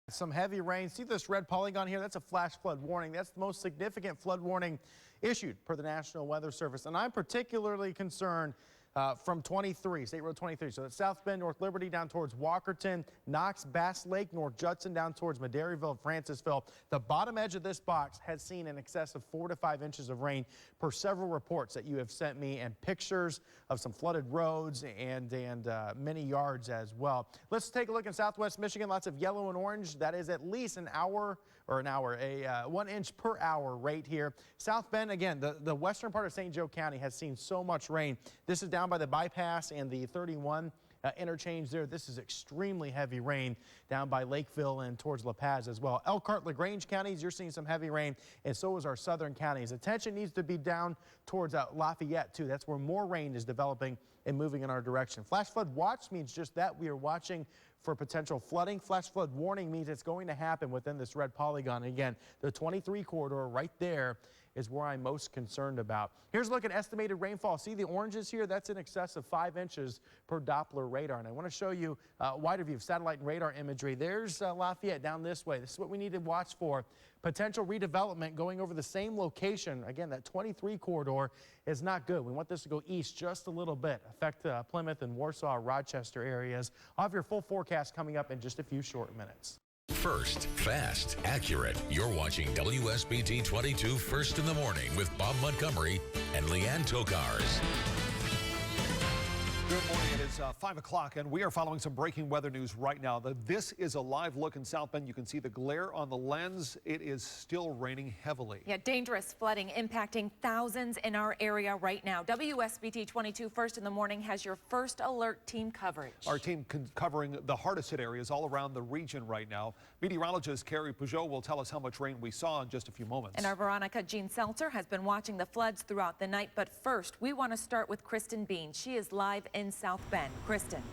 Some heavy rain. See this red polygon here? That's a flash flood warning. That's the most significant flood warning issued per the National Weather Service. And I'm particularly concerned from 23, State Road 23. So it's South Bend, North Liberty down towards Walkerton, Knox, Bass Lake, North Judson down towards Madairyville, Francisville. The bottom edge of this box has seen in excess of 4 to 5 inches of rain per several reports that you have sent me and pictures of some flooded roads and many yards as well. Let's take a look in Southwest Michigan. Lots of yellow and orange. That is at least a 1 inch per hour rate here. South Bend, again, the western part of St. Joe County has seen so much rain. This is down by the bypass and the 31 interchange there. This is extremely heavy rain down by Lakeville and towards La Paz as well. Elkhart, LaGrange counties, you're seeing some heavy rain, and so is our southern counties. Attention needs to be down towards Lafayette too. That's where more rain is developing and moving in our direction. Flash flood watch means just that. We are watching for potential flooding. Flash flood warning means it's going to happen within this red polygon. Again, the 23 corridor right there is where I'm most concerned about. Here's a look at estimated rainfall. See the oranges here? That's in excess of 5 inches per Doppler radar. And I want to show you wider view of satellite and radar imagery. There's Lafayette down this way. This is what we need to watch for. Potential redevelopment going over the same location. Again, that 23 corridor is not good. We want this to go east just a little bit, affect Plymouth and Warsaw, Rochester areas. I'll have your full forecast coming up in just a few short minutes. First, fast, accurate. You're watching WSBT 22 First in the Morning with Bob Montgomery and Leanne Tokars. Good morning. It is 5 o'clock, and we are following some breaking weather news right now. This is a live look in South Bend. You can see the glare on the lens. It is still raining heavily. Yeah, dangerous flooding impacting thousands in our area right now. WSBT 22 First in the Morning has your first alert team coverage. Our team covering the hardest hit areas all around the region right now. Meteorologist Carrie Peugeot will tell us how much rain we saw in just a few moments. And our Veronica Jean Seltzer has been watching the floods throughout the night. But first, we want to start with Kristen Bean. She is live in South Bend. Kristen.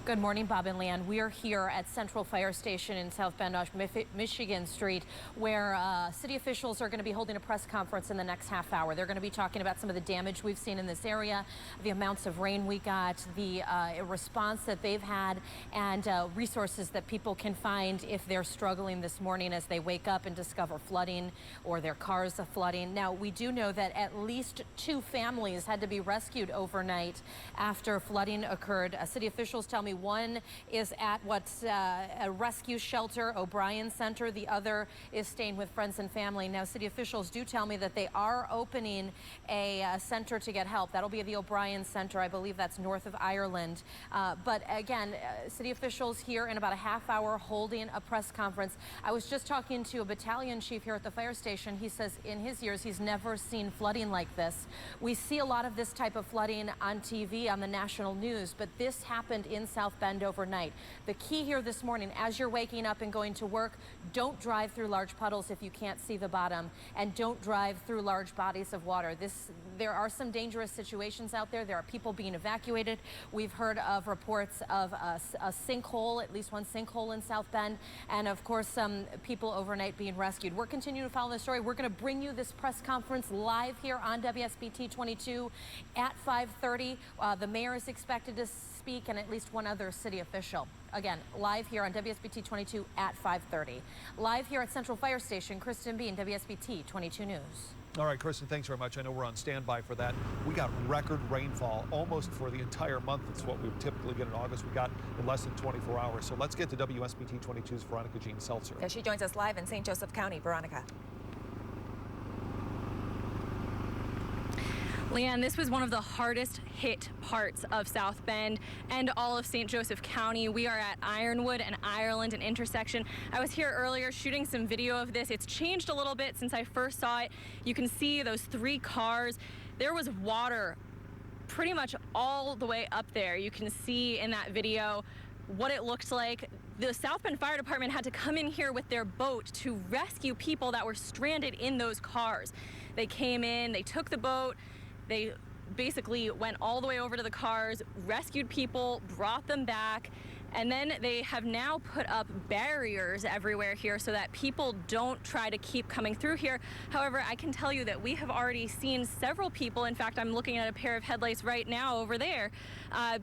Good morning, Bob and Leanne. We are here at Central Fire Station in South Bend off Michigan Street, where city officials are going to be holding a press conference in the next half hour. They're going to be talking about some of the damage we've seen in this area, the amounts of rain we got, the response that they've had, and resources that people can find if they're struggling this morning as they wake up and discover flooding or their cars are flooding. Now, we do know that at least 2 families had to be rescued overnight after flooding occurred. City officials tell me one is at what's a rescue shelter, O'Brien Center. The other is staying with friends and family. Now, city officials do tell me that they are opening a center to get help. That'll be the O'Brien Center. I believe that's north of Ireland. But again, city officials here in about a half hour holding a press conference. I was just talking to a battalion chief here at the fire station. He says in his years, he's never seen flooding like this. We see a lot of this type of flooding on TV, on the national news, but this happened in South Bend overnight. The key here this morning, as you're waking up and going to work, don't drive through large puddles if you can't see the bottom, and don't drive through large bodies of water. There are some dangerous situations out there. There are people being evacuated. We've heard of reports of a sinkhole, at least one sinkhole in South Bend, and of course some people overnight being rescued. We're continuing to follow the story. We're going to bring you this press conference live here on WSBT 22 at 5:30. The mayor is expected to speak, and at least one other city official. Again, live here on WSBT 22 at 5:30. Live here at Central Fire Station, Kristen Bean, WSBT 22 News. All right, Kristen, thanks very much. I know we're on standby for that. We got record rainfall almost for the entire month. It's what we typically get in August. We got in less than 24 hours. So let's get to WSBT 22's Veronica Jean Seltzer. Yeah, she joins us live in St. Joseph County. Veronica. Leanne, this was one of the hardest hit parts of South Bend and all of St. Joseph County. We are at Ironwood and Ireland, an intersection. I was here earlier shooting some video of this. It's changed a little bit since I first saw it. You can see those 3 cars. There was water pretty much all the way up there. You can see in that video what it looked like. The South Bend Fire Department had to come in here with their boat to rescue people that were stranded in those cars. They came in, they took the boat, they basically went all the way over to the cars, rescued people, brought them back, And then they have now put up barriers everywhere here so that people don't try to keep coming through here. However, I can tell you that we have already seen several people. In fact, I'm looking at a pair of headlights right now over there.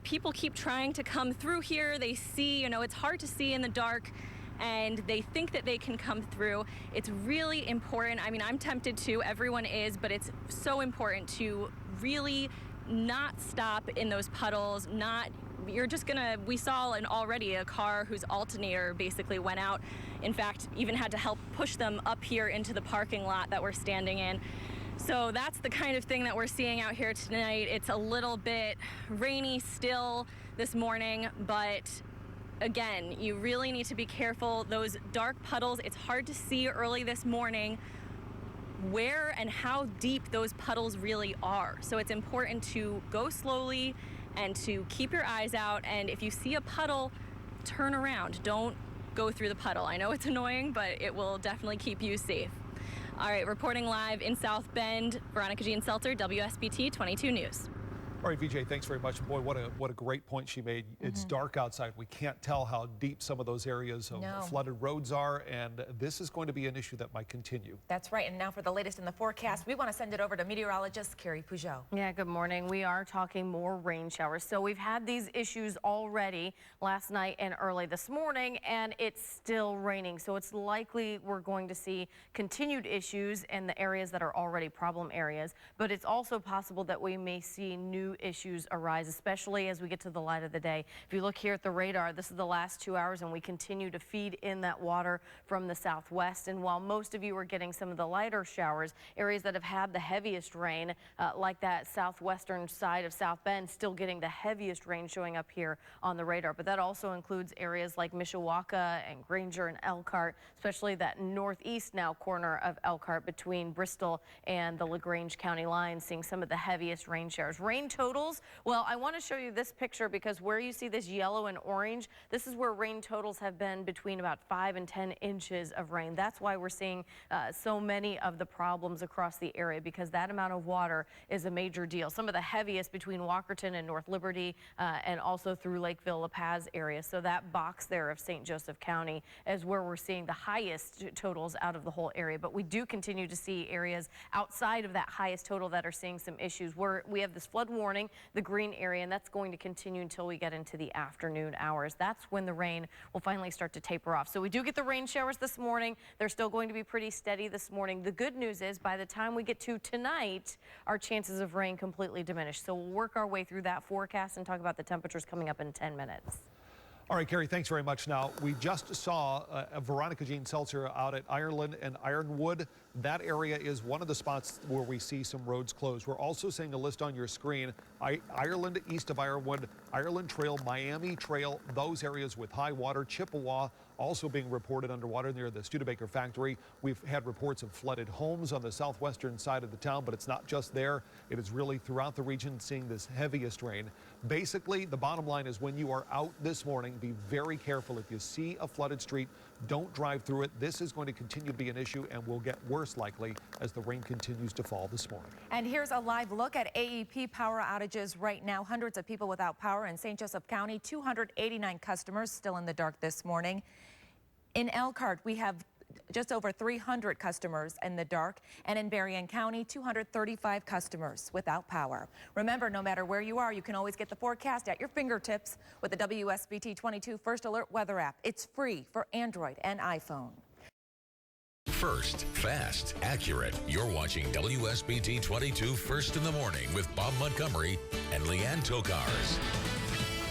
People keep trying to come through here. They see, it's hard to see in the dark, and they think that they can come through. It's really important. I mean, I'm tempted to, everyone is, but it's so important to really not stop in those puddles, we saw already a car whose alternator basically went out. In fact, even had to help push them up here into the parking lot that we're standing in. So that's the kind of thing that we're seeing out here tonight. It's a little bit rainy still this morning, but again, you really need to be careful. Those dark puddles, it's hard to see early this morning where and how deep those puddles really are. So it's important to go slowly and to keep your eyes out. And if you see a puddle, turn around. Don't go through the puddle. I know it's annoying, but it will definitely keep you safe. All right, reporting live in South Bend, Veronica Jean Seltzer, WSBT 22 News. All right, VJ, thanks very much. Boy, what a great point she made. It's dark outside. We can't tell how deep some of those areas of flooded roads are, and this is going to be an issue that might continue. That's right. And now for the latest in the forecast, we want to send it over to meteorologist Carrie Peugeot. Yeah, good morning. We are talking more rain showers. So we've had these issues already last night and early this morning, and it's still raining. So it's likely we're going to see continued issues in the areas that are already problem areas, but it's also possible that we may see new issues arise, especially as we get to the light of the day. If you look here at the radar, this is the last 2 hours, and we continue to feed in that water from the southwest. And while most of you are getting some of the lighter showers, areas that have had the heaviest rain, like that southwestern side of South Bend, still getting the heaviest rain showing up here on the radar. But that also includes areas like Mishawaka and Granger and Elkhart, especially that northeast now corner of Elkhart between Bristol and the LaGrange County line, seeing some of the heaviest rain showers. Rain totals, well, I want to show you this picture because where you see this yellow and orange, this is where rain totals have been between about 5 and 10 inches of rain. That's why we're seeing so many of the problems across the area, because that amount of water is a major deal. Some of the heaviest between Walkerton and North Liberty and also through Lakeville, La Paz area. So that box there of St. Joseph County is where we're seeing the highest totals out of the whole area. But we do continue to see areas outside of that highest total that are seeing some issues. We have this flood warning, the green area, and that's going to continue until we get into the afternoon hours. That's when the rain will finally start to taper off. So we do get the rain showers this morning. They're still going to be pretty steady this morning. The good news is by the time we get to tonight, our chances of rain completely diminish. So we'll work our way through that forecast and talk about the temperatures coming up in 10 minutes. All right, Carrie, thanks very much. Now, we just saw Veronica Jean Seltzer out at Ireland and Ironwood. That area is one of the spots where we see some roads closed. We're also seeing a list on your screen. Ireland, east of Ironwood, Ireland Trail, Miami Trail, those areas with high water. Chippewa also being reported underwater near the Studebaker factory. We've had reports of flooded homes on the southwestern side of the town, but it's not just there. It is really throughout the region seeing this heaviest rain. Basically, the bottom line is when you are out this morning, be very careful. If you see a flooded street, don't drive through it. This is going to continue to be an issue and will get worse likely as the rain continues to fall this morning. And here's a live look at AEP power outages right now. Hundreds of people without power in St. Joseph County, 289 customers still in the dark this morning. In Elkhart, we have just over 300 customers in the dark, and in Berrien County, 235 customers without power. Remember, no matter where you are, you can always get the forecast at your fingertips with the WSBT 22 First Alert weather app. It's free for Android and iPhone. First, fast, accurate. You're watching WSBT 22 First in the Morning with Bob Montgomery and Leanne Tokars.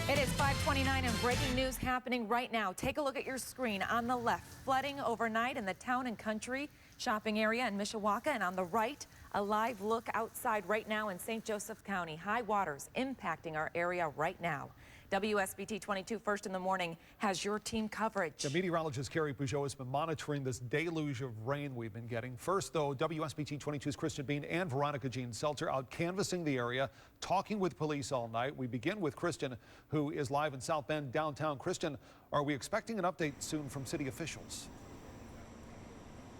It is 5:29 and breaking news happening right now. Take a look at your screen. On the left, flooding overnight in the Town and Country shopping area in Mishawaka, and on the right, a live look outside right now in St. Joseph County. High waters impacting our area right now. WSBT 22 First in the Morning has your team coverage. The meteorologist Carrie Peugeot has been monitoring this deluge of rain we've been getting. First, though, WSBT 22's Kristen Bean and Veronica Jean Seltzer out canvassing the area, talking with police all night. We begin with Kristen, who is live in South Bend downtown. Kristen, are we expecting an update soon from city officials?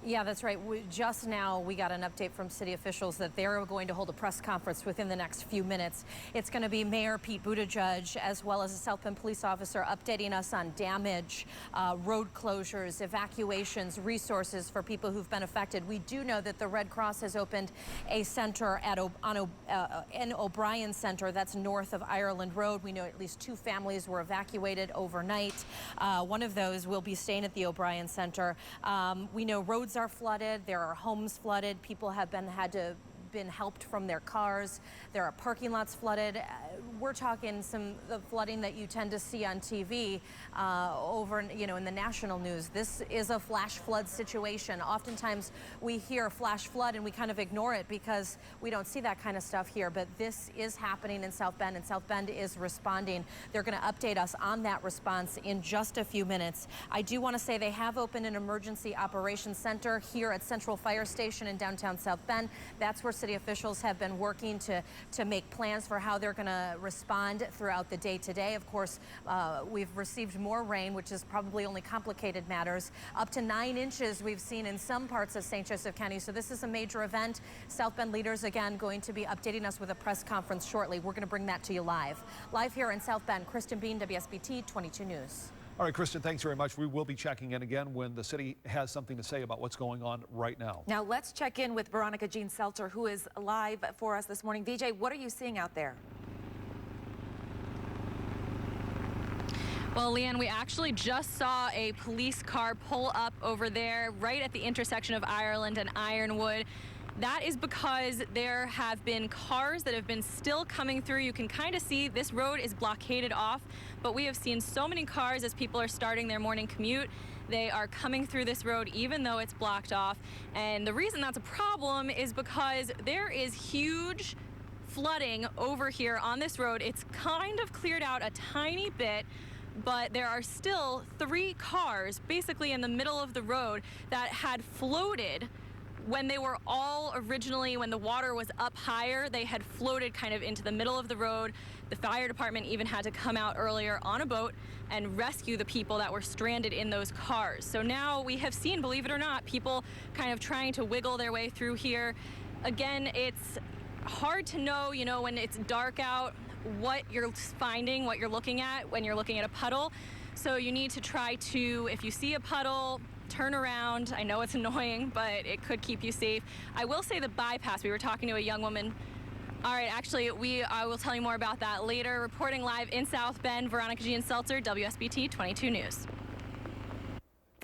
Yeah, that's right. Just now we got an update from city officials that they're going to hold a press conference within the next few minutes. It's going to be Mayor Pete Buttigieg as well as a South Bend police officer updating us on damage, road closures, evacuations, resources for people who've been affected. We do know that the Red Cross has opened a center at in O'Brien Center. That's north of Ireland Road. We know at least 2 families were evacuated overnight. One of those will be staying at the O'Brien Center. We know roads are flooded. There are homes flooded. People have been helped from their cars. There are parking lots flooded. We're talking the flooding that you tend to see on TV over, in the national news. This is a flash flood situation. Oftentimes we hear flash flood and we kind of ignore it because we don't see that kind of stuff here. But this is happening in South Bend, and South Bend is responding. They're going to update us on that response in just a few minutes. I do want to say they have opened an emergency operations center here at Central Fire Station in downtown South Bend. That's where city officials have been working to make plans for how they're going to respond throughout the day today. Of course, we've received more rain, which has probably only complicated matters. Up to 9 inches we've seen in some parts of St. Joseph County. So this is a major event. South Bend leaders, again, going to be updating us with a press conference shortly. We're going to bring that to you live. Live here in South Bend, Kristen Bean, WSBT 22 News. All right, Kristen, thanks very much. We will be checking in again when the city has something to say about what's going on right now. Now let's check in with Veronica Jean Seltzer, who is live for us this morning. VJ, what are you seeing out there? Well, Leanne, we actually just saw a police car pull up over there right at the intersection of Ireland and Ironwood. That is because there have been cars that have been still coming through. You can kind of see this road is blockaded off, but we have seen so many cars as people are starting their morning commute. They are coming through this road even though it's blocked off. And the reason that's a problem is because there is huge flooding over here on this road. It's kind of cleared out a tiny bit, but there are still 3 cars basically in the middle of the road that had floated when they were all originally, when the water was up higher. They had floated kind of into the middle of the road. The fire department even had to come out earlier on a boat and rescue the people that were stranded in those cars. So now we have seen, believe it or not, people kind of trying to wiggle their way through here. Again, it's hard to know, when it's dark out, what you're finding, what you're looking at when you're looking at a puddle. So you need to try to, if you see a puddle, turn around. I know it's annoying, but it could keep you safe. I will say the bypass, we were talking to a young woman. All right, actually, I will tell you more about that later. Reporting live in South Bend, Veronica Jean Seltzer, WSBT 22 News.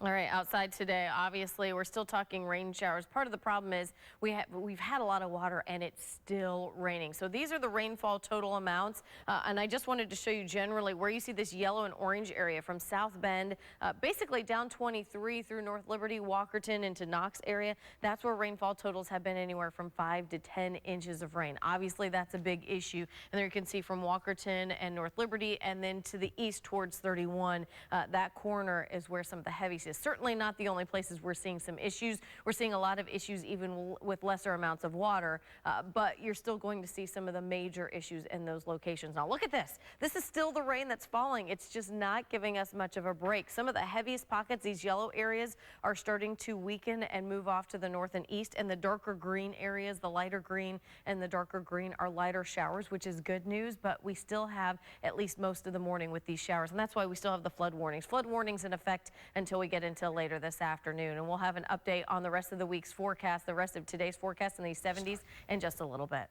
All right, outside today, obviously, we're still talking rain showers. Part of the problem is we've had a lot of water and it's still raining. So these are the rainfall total amounts. And I just wanted to show you generally where you see this yellow and orange area from South Bend, basically down 23 through North Liberty, Walkerton into Knox area. That's where rainfall totals have been anywhere from 5 to 10 inches of rain. Obviously, that's a big issue. And there you can see from Walkerton and North Liberty and then to the east towards 31, that corner is where some of the heavy is certainly not the only places we're seeing some issues. We're seeing a lot of issues even with lesser amounts of water, but you're still going to see some of the major issues in those locations. Now look at this. This is still the rain that's falling. It's just not giving us much of a break. Some of the heaviest pockets, these yellow areas, are starting to weaken and move off to the north and east, and the darker green areas, the lighter green and the darker green, are lighter showers, which is good news, but we still have at least most of the morning with these showers, and that's why we still have the flood warnings. Flood warnings in effect until we get into later this afternoon, and we'll have an update on the rest of the week's forecast, the rest of today's forecast in the 70s in just a little bit.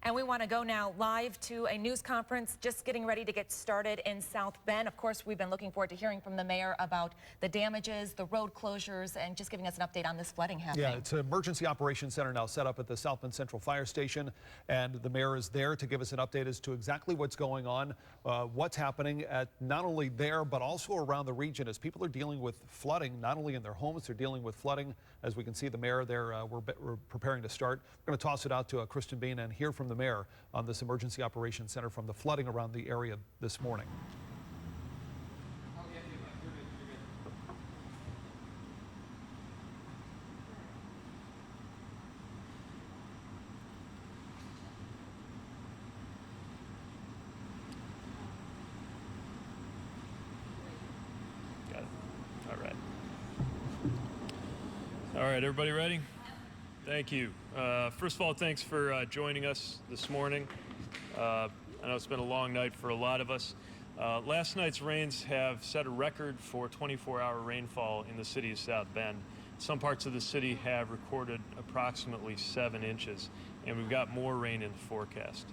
And we want to go now live to a news conference just getting ready to get started in South Bend. Of course, we've been looking forward to hearing from the mayor about the damages, the road closures, and just giving us an update on this flooding happening. Yeah, it's an emergency operations center now set up at the South Bend Central Fire Station, and the mayor is there to give us an update as to exactly what's going on, what's happening at not only there but also around the region as people are dealing with flooding, not only in their homes, they're dealing with flooding. As we can see the mayor there, we're preparing to start. We're going to toss it out to Kristen Bean and hear from the mayor on this emergency operations center from the flooding around the area this morning. Got it. All right. right, everybody ready? Thank you. First of all, thanks for joining us this morning. I know it's been a long night for a lot of us. Last night's rains have set a record for 24-hour rainfall in the city of South Bend. Some parts of the city have recorded approximately 7 inches, and we've got more rain in the forecast.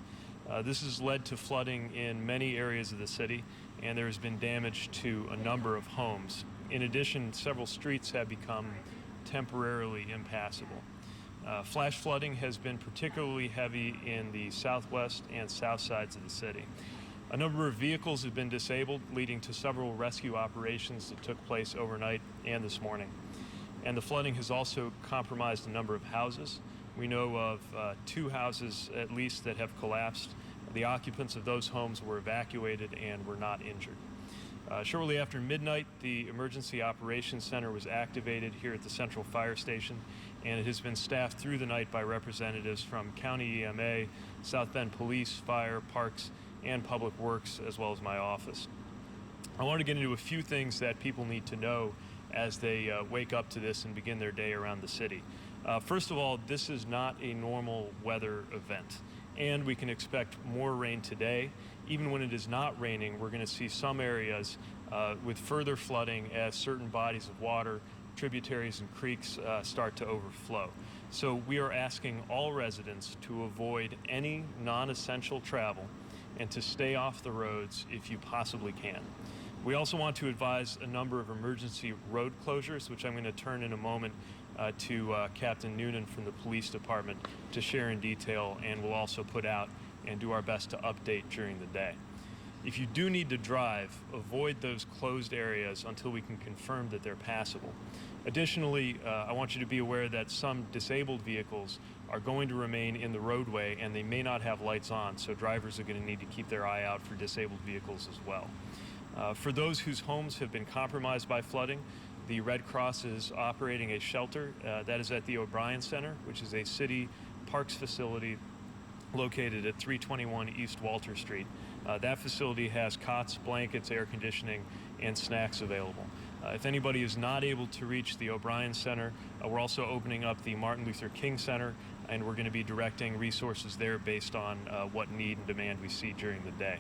This has led to flooding in many areas of the city, and there has been damage to a number of homes. In addition, several streets have become temporarily impassable. Flash flooding has been particularly heavy in the southwest and south sides of the city. A number of vehicles have been disabled, leading to several rescue operations that took place overnight and this morning. And the flooding has also compromised a number of houses. We know of 2 houses at least that have collapsed. The occupants of those homes were evacuated and were not injured. Shortly after midnight, the Emergency Operations Center was activated here at the Central Fire Station, and it has been staffed through the night by representatives from County EMA, South Bend Police, Fire, Parks, and Public Works, as well as my office. I want to get into a few things that people need to know as they wake up to this and begin their day around the city. First of all, this is not a normal weather event, and we can expect more rain today. Even when it is not raining, we're going to see some areas with further flooding as certain bodies of water, tributaries and creeks start to overflow. So we are asking all residents to avoid any non-essential travel and to stay off the roads if you possibly can. We also want to advise a number of emergency road closures, which I'm going to turn in a moment to Captain Noonan from the police department to share in detail, and we'll also put out and do our best to update during the day. If you do need to drive, avoid those closed areas until we can confirm that they're passable. Additionally, I want you to be aware that some disabled vehicles are going to remain in the roadway and they may not have lights on, so drivers are going to need to keep their eye out for disabled vehicles as well. For those whose homes have been compromised by flooding, the Red Cross is operating a shelter that is at the O'Brien Center, which is a city parks facility located at 321 East Walter Street. That facility has cots, blankets, air conditioning, and snacks available. If anybody is not able to reach the O'Brien Center, we're also opening up the Martin Luther King Center, and we're going to be directing resources there based on what need and demand we see during the day.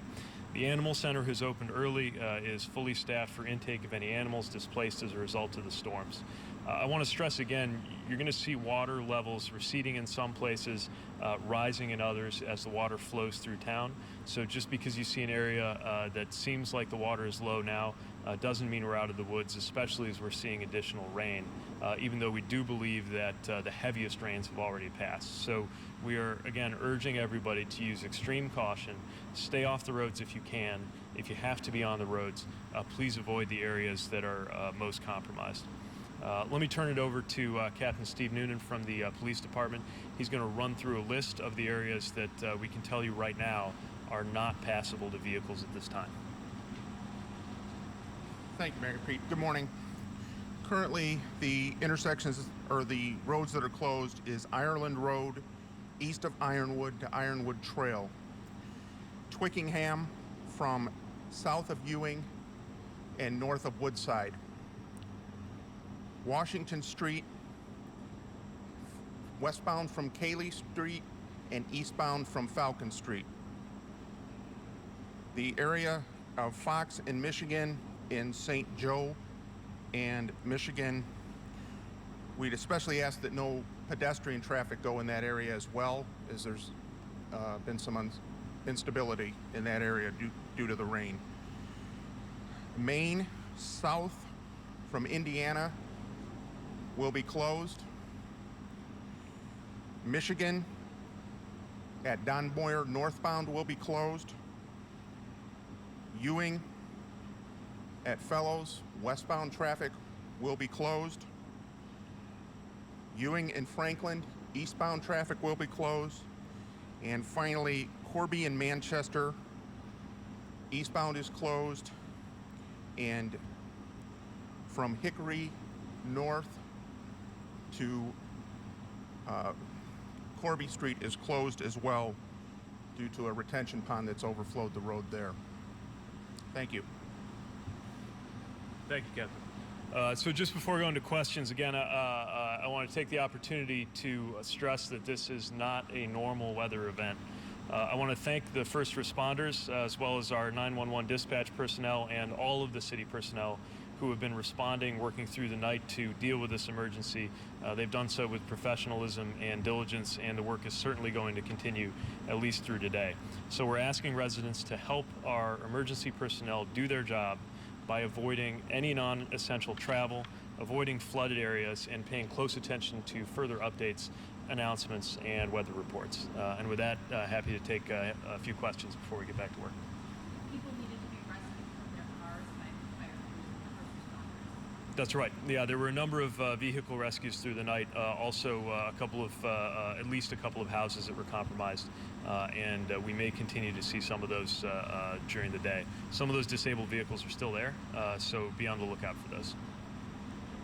The Animal Center has opened early, is fully staffed for intake of any animals displaced as a result of the storms. I want to stress again, you're going to see water levels receding in some places, rising in others as the water flows through town. So just because you see an area that seems like the water is low now, doesn't mean we're out of the woods, especially as we're seeing additional rain, even though we do believe that the heaviest rains have already passed. So we are, again, urging everybody to use extreme caution, stay off the roads if you can. If you have to be on the roads, please avoid the areas that are most compromised. Let me turn it over to Captain Steve Noonan from the police department. He's going to run through a list of the areas that we can tell you right now are not passable to vehicles at this time. Thank you, Mayor Pete. Good morning. Currently, the intersections or the roads that are closed is Ireland Road, east of Ironwood to Ironwood Trail, Twickenham from south of Ewing and north of Woodside, Washington Street, westbound from Cayley Street and eastbound from Falcon Street. The area of Fox in Michigan, in St. Joe and Michigan, we'd especially ask that no pedestrian traffic go in that area as well, as there's been some instability in that area due to the rain. Maine, south from Indiana, will be closed. Michigan at Don Boyer northbound will be closed. Ewing at Fellows westbound traffic will be closed. Ewing and Franklin eastbound traffic will be closed. And finally, Corby and Manchester eastbound is closed, and from Hickory north to Corby Street is closed as well due to a retention pond that's overflowed the road there. Thank you. Thank you, Captain. So just before we go into questions, again, I I want to take the opportunity to stress that this is not a normal weather event. I want to thank the first responders as well as our 911 dispatch personnel and all of the city personnel who have been responding, working through the night to deal with this emergency. They've done so with professionalism and diligence, and the work is certainly going to continue at least through today. So we're asking residents to help our emergency personnel do their job by avoiding any non-essential travel, avoiding flooded areas, and paying close attention to further updates, announcements, and weather reports. And with that, happy to take a few questions before we get back to work. People needed to be rescued from their cars by fire crews and first responders. That's right. Yeah, there were a number of vehicle rescues through the night. Also, at least a couple of houses that were compromised, and we may continue to see some of those during the day. Some of those disabled vehicles are still there, so be on the lookout for those.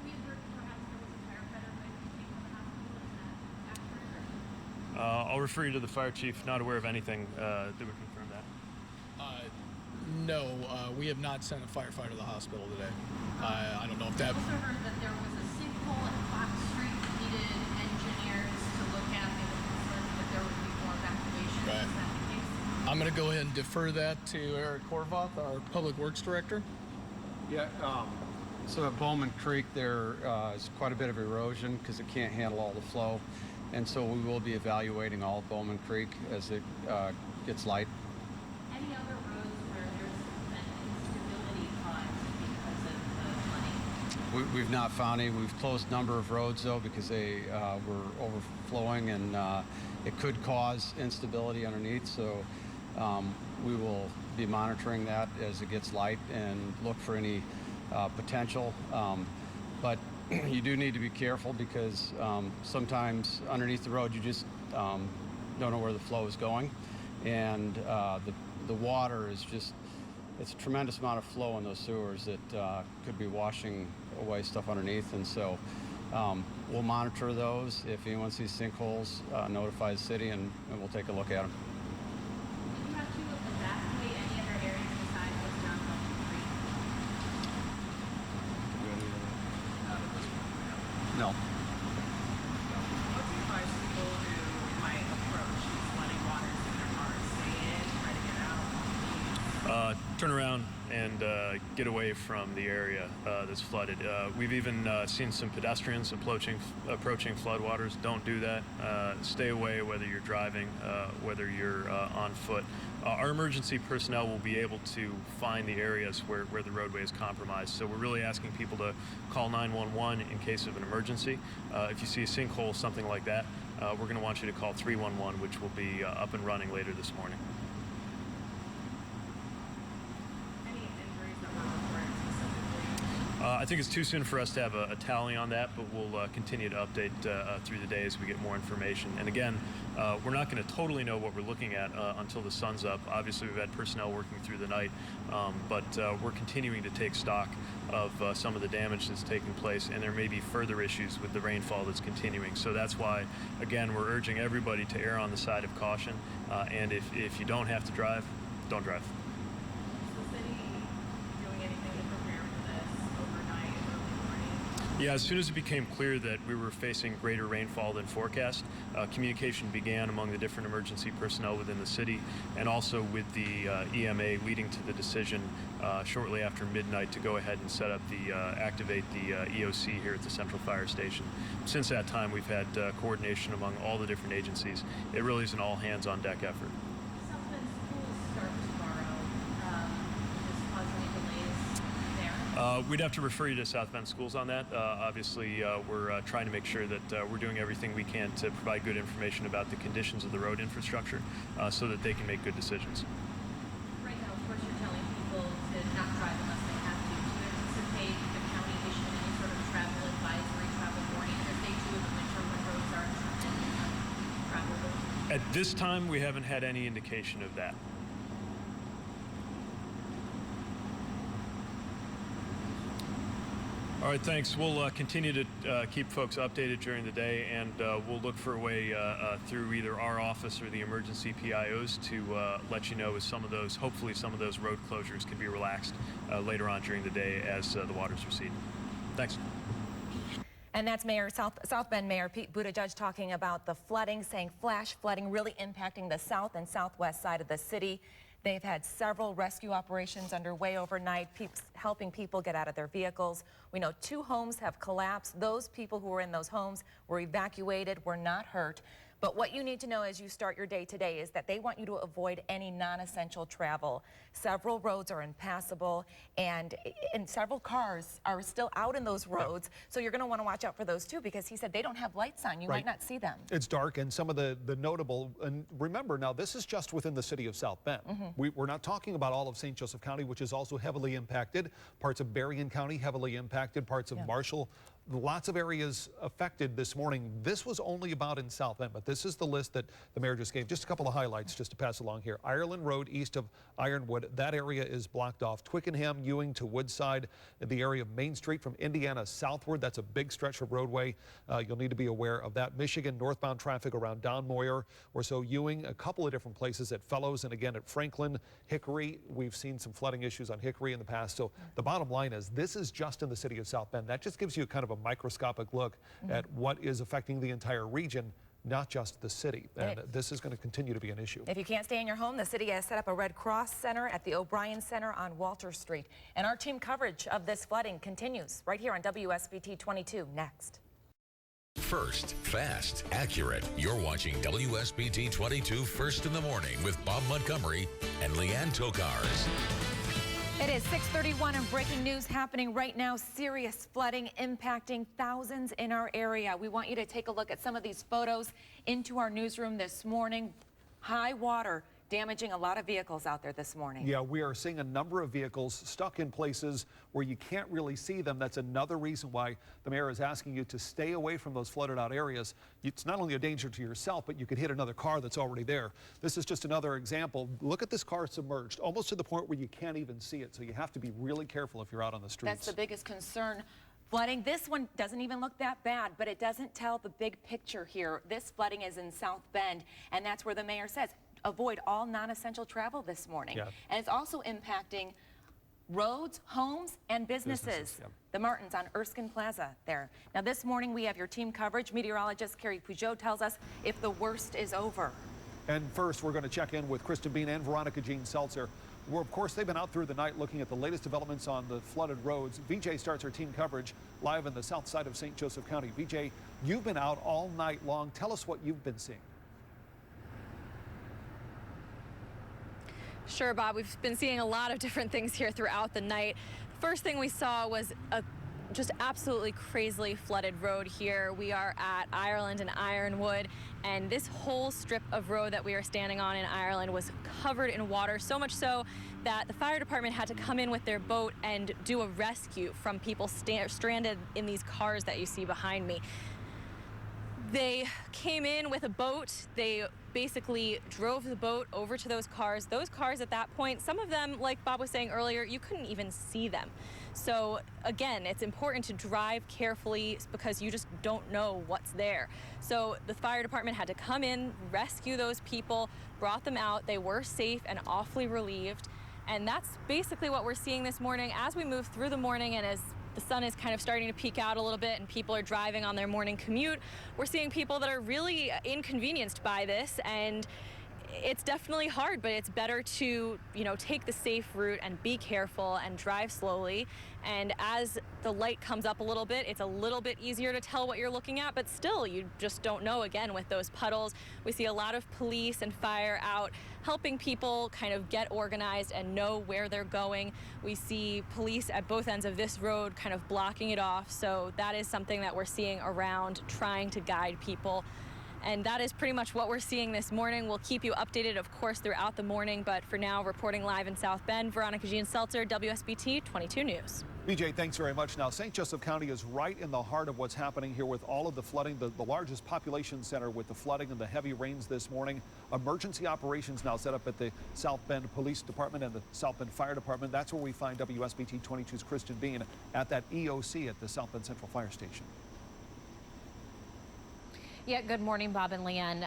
We had heard perhaps there was a firefighter who might be taken to the hospital. Is that accurate? I'll refer you to the fire chief. Not aware of anything that would confirm that. No, we have not sent a firefighter to the hospital today. I don't know if that. I also heard that there was a sinkhole at Fox Street that needed engineers to look at. They were concerned that there would be more evacuation. Right. Is that the case? I'm going to go ahead and defer that to Eric Korvath, our Public Works Director. Yeah, so at Bowman Creek there is quite a bit of erosion because it can't handle all the flow. And so we will be evaluating all of Bowman Creek as it gets light. Any other roads where there's been instability caused because of the flooding? We've not found any. We've closed a number of roads though because they were overflowing and it could cause instability underneath. So we will be monitoring that as it gets light and look for any potential. But you do need to be careful because sometimes underneath the road you just don't know where the flow is going. And the water is just, it's a tremendous amount of flow in those sewers that could be washing away stuff underneath. And so we'll monitor those. If anyone sees sinkholes, notify the city and we'll take a look at them. Did you have to evacuate any other areas besides what's down Bowman Creek? No. What do you advise people who might approach these flooding waters in their cars? Stay in, try to get out? Turn around and get away from the area that's flooded. We've even seen some pedestrians approaching floodwaters. Don't do that. Stay away whether you're driving, whether you're on foot. Our emergency personnel will be able to find the areas where the roadway is compromised. So we're really asking people to call 911 in case of an emergency. If you see a sinkhole, something like that, we're going to want you to call 311, which will be up and running later this morning. I think it's too soon for us to have a tally on that, but we'll continue to update through the day as we get more information. And again, we're not going to totally know what we're looking at until the sun's up. Obviously, we've had personnel working through the night, but we're continuing to take stock of some of the damage that's taking place, and there may be further issues with the rainfall that's continuing. So that's why, again, we're urging everybody to err on the side of caution, and if you don't have to drive, don't drive. Yeah, as soon as it became clear that we were facing greater rainfall than forecast, communication began among the different emergency personnel within the city and also with the EMA, leading to the decision shortly after midnight to go ahead and set up activate the EOC here at the Central Fire Station. Since that time, we've had coordination among all the different agencies. It really is an all hands on deck effort. South Bend schools start tomorrow. Does this cause any delays there? We'd have to refer you to South Bend Schools on that. Obviously, we're trying to make sure that we're doing everything we can to provide good information about the conditions of the road infrastructure so that they can make good decisions. Right now, of course, you're telling people to not drive unless they have to. Do you anticipate the county issuing any sort of travel advisory, travel warning as they do in the winter when roads aren't travelable? At this time, we haven't had any indication of that. All right, thanks. We'll continue to keep folks updated during the day, and we'll look for a way through either our office or the emergency PIOs to let you know as hopefully some of those road closures can be relaxed later on during the day as the waters recede. Thanks. And that's South Bend Mayor Pete Buttigieg talking about the flooding, saying flash flooding really impacting the south and southwest side of the city. They've had several rescue operations underway overnight, helping people get out of their vehicles. We know 2 homes have collapsed. Those people who were in those homes were evacuated, were not hurt. But what you need to know as you start your day today is that they want you to avoid any non-essential travel. Several roads are impassable, and several cars are still out in those roads. So you're going to want to watch out for those too, because he said they don't have lights on. You might not see them. It's dark, and some of the notable, and remember now, this is just within the city of South Bend. We're not talking about all of St. Joseph County, which is also heavily impacted. Parts of Berrien County heavily impacted, parts of Marshall. Lots of areas affected this morning. This was only about in South Bend, but this is the list that the mayor just gave. Just a couple of highlights just to pass along here. Ireland Road east of Ironwood, that area is blocked off. Twickenham, Ewing to Woodside, in the area of Main Street from Indiana southward. That's a big stretch of roadway. You'll need to be aware of that. Michigan northbound traffic around Don Moyer or so. Ewing, a couple of different places at Fellows and again at Franklin. Hickory, we've seen some flooding issues on Hickory in the past. So the bottom line is this is just in the city of South Bend. That just gives you kind of a microscopic look at what is affecting the entire region, not just the city. And this is going to continue to be an issue. If you can't stay in your home, the city has set up a Red Cross Center at the O'Brien Center on Walter Street. And our team coverage of this flooding continues right here on WSBT 22 next. First, fast, accurate. You're watching WSBT 22 First in the Morning with Bob Montgomery and Leanne Tokars. It is 6:31 and breaking news happening right now. Serious flooding impacting thousands in our area. We want you to take a look at some of these photos into our newsroom this morning. High water damaging a lot of vehicles out there this morning. Yeah, we are seeing a number of vehicles stuck in places where you can't really see them. That's another reason why the mayor is asking you to stay away from those flooded out areas. It's not only a danger to yourself, but you could hit another car that's already there. This is just another example. Look at this car submerged, almost to the point where you can't even see it. So you have to be really careful if you're out on the streets. That's the biggest concern. Flooding, this one doesn't even look that bad, but it doesn't tell the big picture here. This flooding is in South Bend, and that's where the mayor says avoid all non-essential travel this morning. And it's also impacting roads, homes, and businesses. The Martins on Erskine Plaza there. Now this morning we have your team coverage. Meteorologist Carrie Peugeot tells us if the worst is over. And first we're going to check in with Kristen Bean and Veronica Jean Seltzer. Well, of course, they've been out through the night looking at the latest developments on the flooded roads. VJ starts our team coverage live in the south side of St. Joseph County. VJ, you've been out all night long. Tell us what you've been seeing. Sure, Bob. We've been seeing a lot of different things here throughout the night. First thing we saw was a just absolutely crazily flooded road here. We are at Ireland and Ironwood, and this whole strip of road that we are standing on in Ireland was covered in water, so much so that the fire department had to come in with their boat and do a rescue from people stranded in these cars that you see behind me. They came in with a boat. They basically drove the boat over to those cars. Those cars at that point, some of them, like Bob was saying earlier, you couldn't even see them. So again, it's important to drive carefully because you just don't know what's there. So the fire department had to come in, rescue those people, brought them out. They were safe and awfully relieved. And that's basically what we're seeing this morning as we move through the morning and as the sun is kind of starting to peek out a little bit and people are driving on their morning commute. We're seeing people that are really inconvenienced by this, and it's definitely hard, but it's better to, take the safe route and be careful and drive slowly. And as the light comes up a little bit, it's a little bit easier to tell what you're looking at, but still, you just don't know again with those puddles. We see a lot of police and fire out helping people kind of get organized and know where they're going. We see police at both ends of this road kind of blocking it off. So that is something that we're seeing around, trying to guide people. And that is pretty much what we're seeing this morning. We'll keep you updated, of course, throughout the morning. But for now, reporting live in South Bend, Veronica Jean Seltzer, WSBT 22 News. BJ, thanks very much. Now, St. Joseph County is right in the heart of what's happening here with all of the flooding, the largest population center with the flooding and the heavy rains this morning. Emergency operations now set up at the South Bend Police Department and the South Bend Fire Department. That's where we find WSBT 22's Kristen Bean at that EOC at the South Bend Central Fire Station. Yeah, good morning, Bob and Leanne.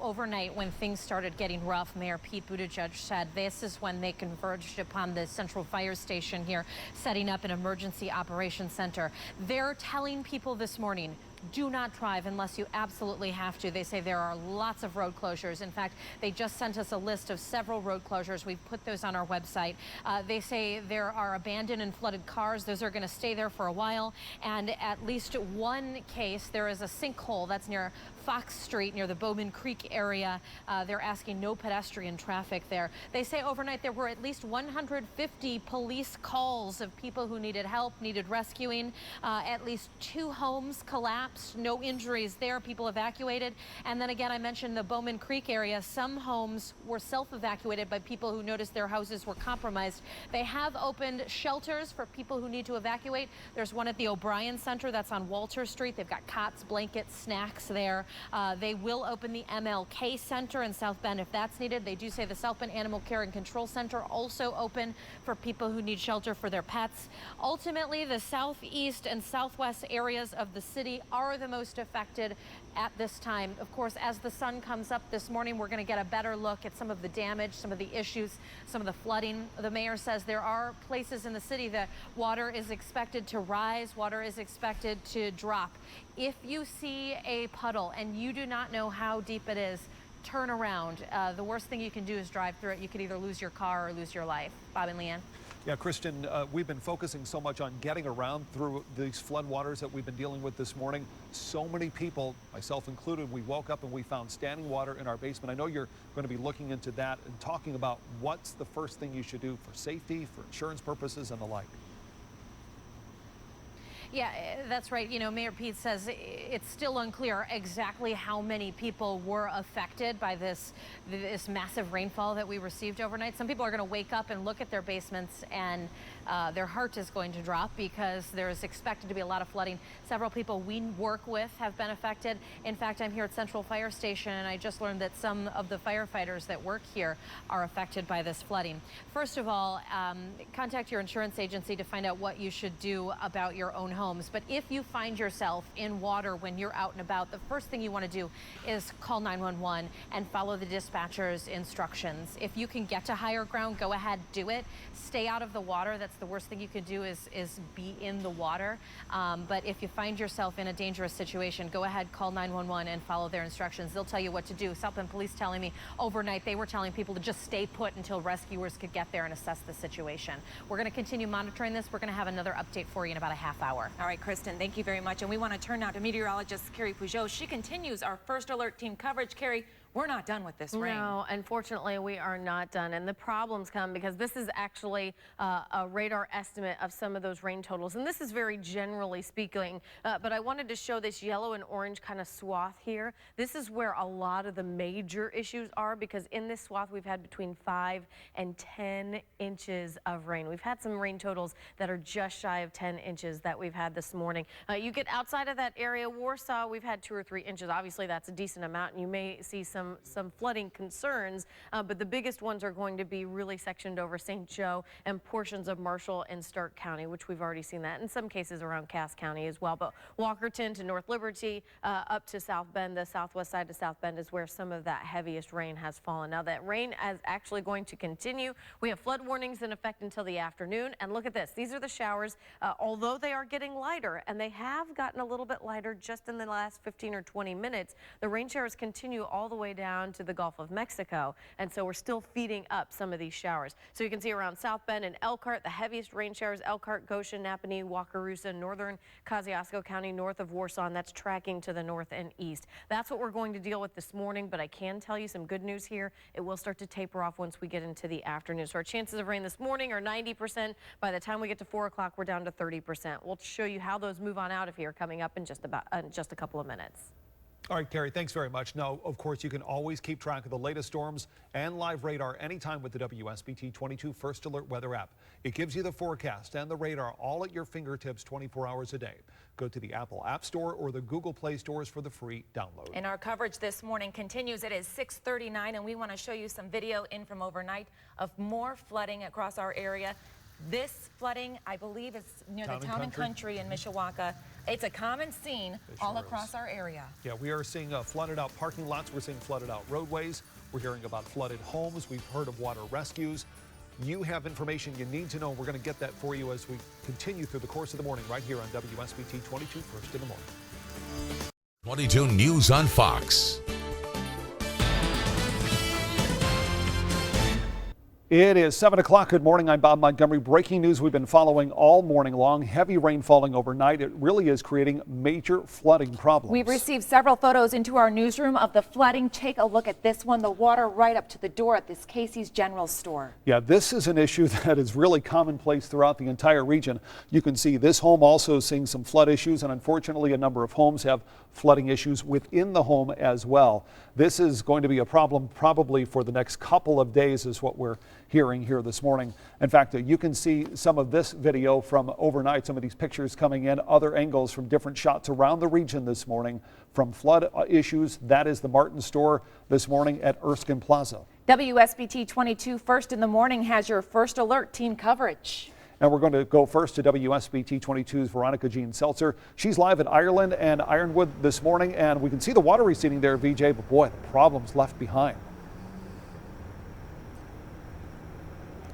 Overnight, when things started getting rough, Mayor Pete Buttigieg said this is when they converged upon the Central Fire Station here, setting up an emergency operations center. They're telling people this morning, do not drive unless you absolutely have to. They say there are lots of road closures. In fact, they just sent us a list of several road closures. We've put those on our website. They say there are abandoned and flooded cars. Those are going to stay there for a while. And at least one case, there is a sinkhole that's near Fox Street, near the Bowman Creek area. They're asking no pedestrian traffic there. They say overnight there were at least 150 police calls of people who needed help, needed rescuing. At least 2 homes collapsed. No injuries there, people evacuated. And then again, I mentioned the Bowman Creek area. Some homes were self-evacuated by people who noticed their houses were compromised. They have opened shelters for people who need to evacuate. There's one at the O'Brien Center that's on Walter Street. They've got cots, blankets, snacks there. They will open the MLK Center in South Bend if that's needed. They do say the South Bend Animal Care and Control Center also open for people who need shelter for their pets. Ultimately, the southeast and southwest areas of the city are the most affected at this time. Of course, as the sun comes up this morning, we're going to get a better look at some of the damage, some of the issues, some of the flooding. The mayor says there are places in the city that water is expected to rise, water is expected to drop. If you see a puddle and you do not know how deep it is, turn around. The worst thing you can do is drive through it. You could either lose your car or lose your life. Bob and Leanne. Yeah, Kristen, we've been focusing so much on getting around through these floodwaters that we've been dealing with this morning. So many people, myself included, we woke up and we found standing water in our basement. I know you're going to be looking into that and talking about what's the first thing you should do for safety, for insurance purposes, and the like. Yeah, that's right. You know, Mayor Pete says it's still unclear exactly how many people were affected by this massive rainfall that we received overnight. Some people are going to wake up and look at their basements and their heart is going to drop because there's expected to be a lot of flooding. Several people we work with have been affected. In fact, I'm here at Central Fire Station and I just learned that some of the firefighters that work here are affected by this flooding. First of all, contact your insurance agency to find out what you should do about your own homes. But if you find yourself in water when you're out and about, the first thing you want to do is call 911 and follow the dispatcher's instructions. If you can get to higher ground, go ahead, do it. Stay out of the water. That's the worst thing you could do is be in the water. But if you find yourself in a dangerous situation, go ahead, call 911 and follow their instructions. They'll tell you what to do. South Bend Police telling me overnight they were telling people to just stay put until rescuers could get there and assess the situation. We're going to continue monitoring this. We're going to have another update for you in about a half hour. All right, Kristen, thank you very much. And we want to turn now to meteorologist Carrie Peugeot. She continues our First Alert team coverage. Carrie, we're not done with this rain. No, unfortunately, we are not done. And the problems come because this is actually a radar estimate of some of those rain totals. And this is very generally speaking, but I wanted to show this yellow and orange kind of swath here. This is where a lot of the major issues are because in this swath, we've had between 5 and 10 inches of rain. We've had some rain totals that are just shy of 10 inches that we've had this morning. You get outside of that area, Warsaw, we've had 2 or 3 inches. Obviously, that's a decent amount, and you may see some flooding concerns, but the biggest ones are going to be really sectioned over St. Joe and portions of Marshall and Stark County, which we've already seen that in some cases around Cass County as well. But Walkerton to North Liberty up to South Bend, the southwest side to South Bend is where some of that heaviest rain has fallen. Now that rain is actually going to continue. We have flood warnings in effect until the afternoon. And look at this. These are the showers, although they are getting lighter, and they have gotten a little bit lighter just in the last 15 or 20 minutes. The rain showers continue all the way down to the Gulf of Mexico, and so we're still feeding up some of these showers. So you can see around South Bend and Elkhart, the heaviest rain showers, Elkhart, Goshen, Napanee, Wakarusa, northern Kosciuszko County, north of Warsaw, and that's tracking to the north and east. That's what we're going to deal with this morning, but I can tell you some good news here. It will start to taper off once we get into the afternoon. So our chances of rain this morning are 90%. By the time we get to 4 o'clock, we're down to 30%. We'll show you how those move on out of here coming up in just a couple of minutes. All right, Carrie, thanks very much. Now, of course, you can always keep track of the latest storms and live radar anytime with the WSBT 22 First Alert weather app. It gives you the forecast and the radar all at your fingertips 24 hours a day. Go to the Apple App Store or the Google Play stores for the free download. And our coverage this morning continues. It is 6:39, and we want to show you some video in from overnight of more flooding across our area. This flooding, I believe, is near the Town and Country in Mishawaka. It's a common scene all across our area. Yeah, we are seeing flooded out parking lots. We're seeing flooded out roadways. We're hearing about flooded homes. We've heard of water rescues. You have information you need to know. We're going to get that for you as we continue through the course of the morning right here on WSBT 22 First in the Morning. 22 News on Fox. It is 7 o'clock. Good morning. I'm Bob Montgomery. Breaking news we've been following all morning long. Heavy rain falling overnight. It really is creating major flooding problems. We've received several photos into our newsroom of the flooding. Take a look at this one. The water right up to the door at this Casey's General Store. Yeah, this is an issue that is really commonplace throughout the entire region. You can see this home also seeing some flood issues, and unfortunately a number of homes have flooding issues within the home as well. This is going to be a problem probably for the next couple of days is what we're hearing here this morning. In fact, you can see some of this video from overnight, some of these pictures coming in, other angles from different shots around the region this morning from flood issues. That is the Martin store this morning at Erskine Plaza. WSBT 22 First in the Morning has your first alert team coverage. And we're going to go first to WSBT 22's Veronica Jean Seltzer. She's live at Ireland and Ironwood this morning, and we can see the water receding there, VJ, but boy, the problem's left behind.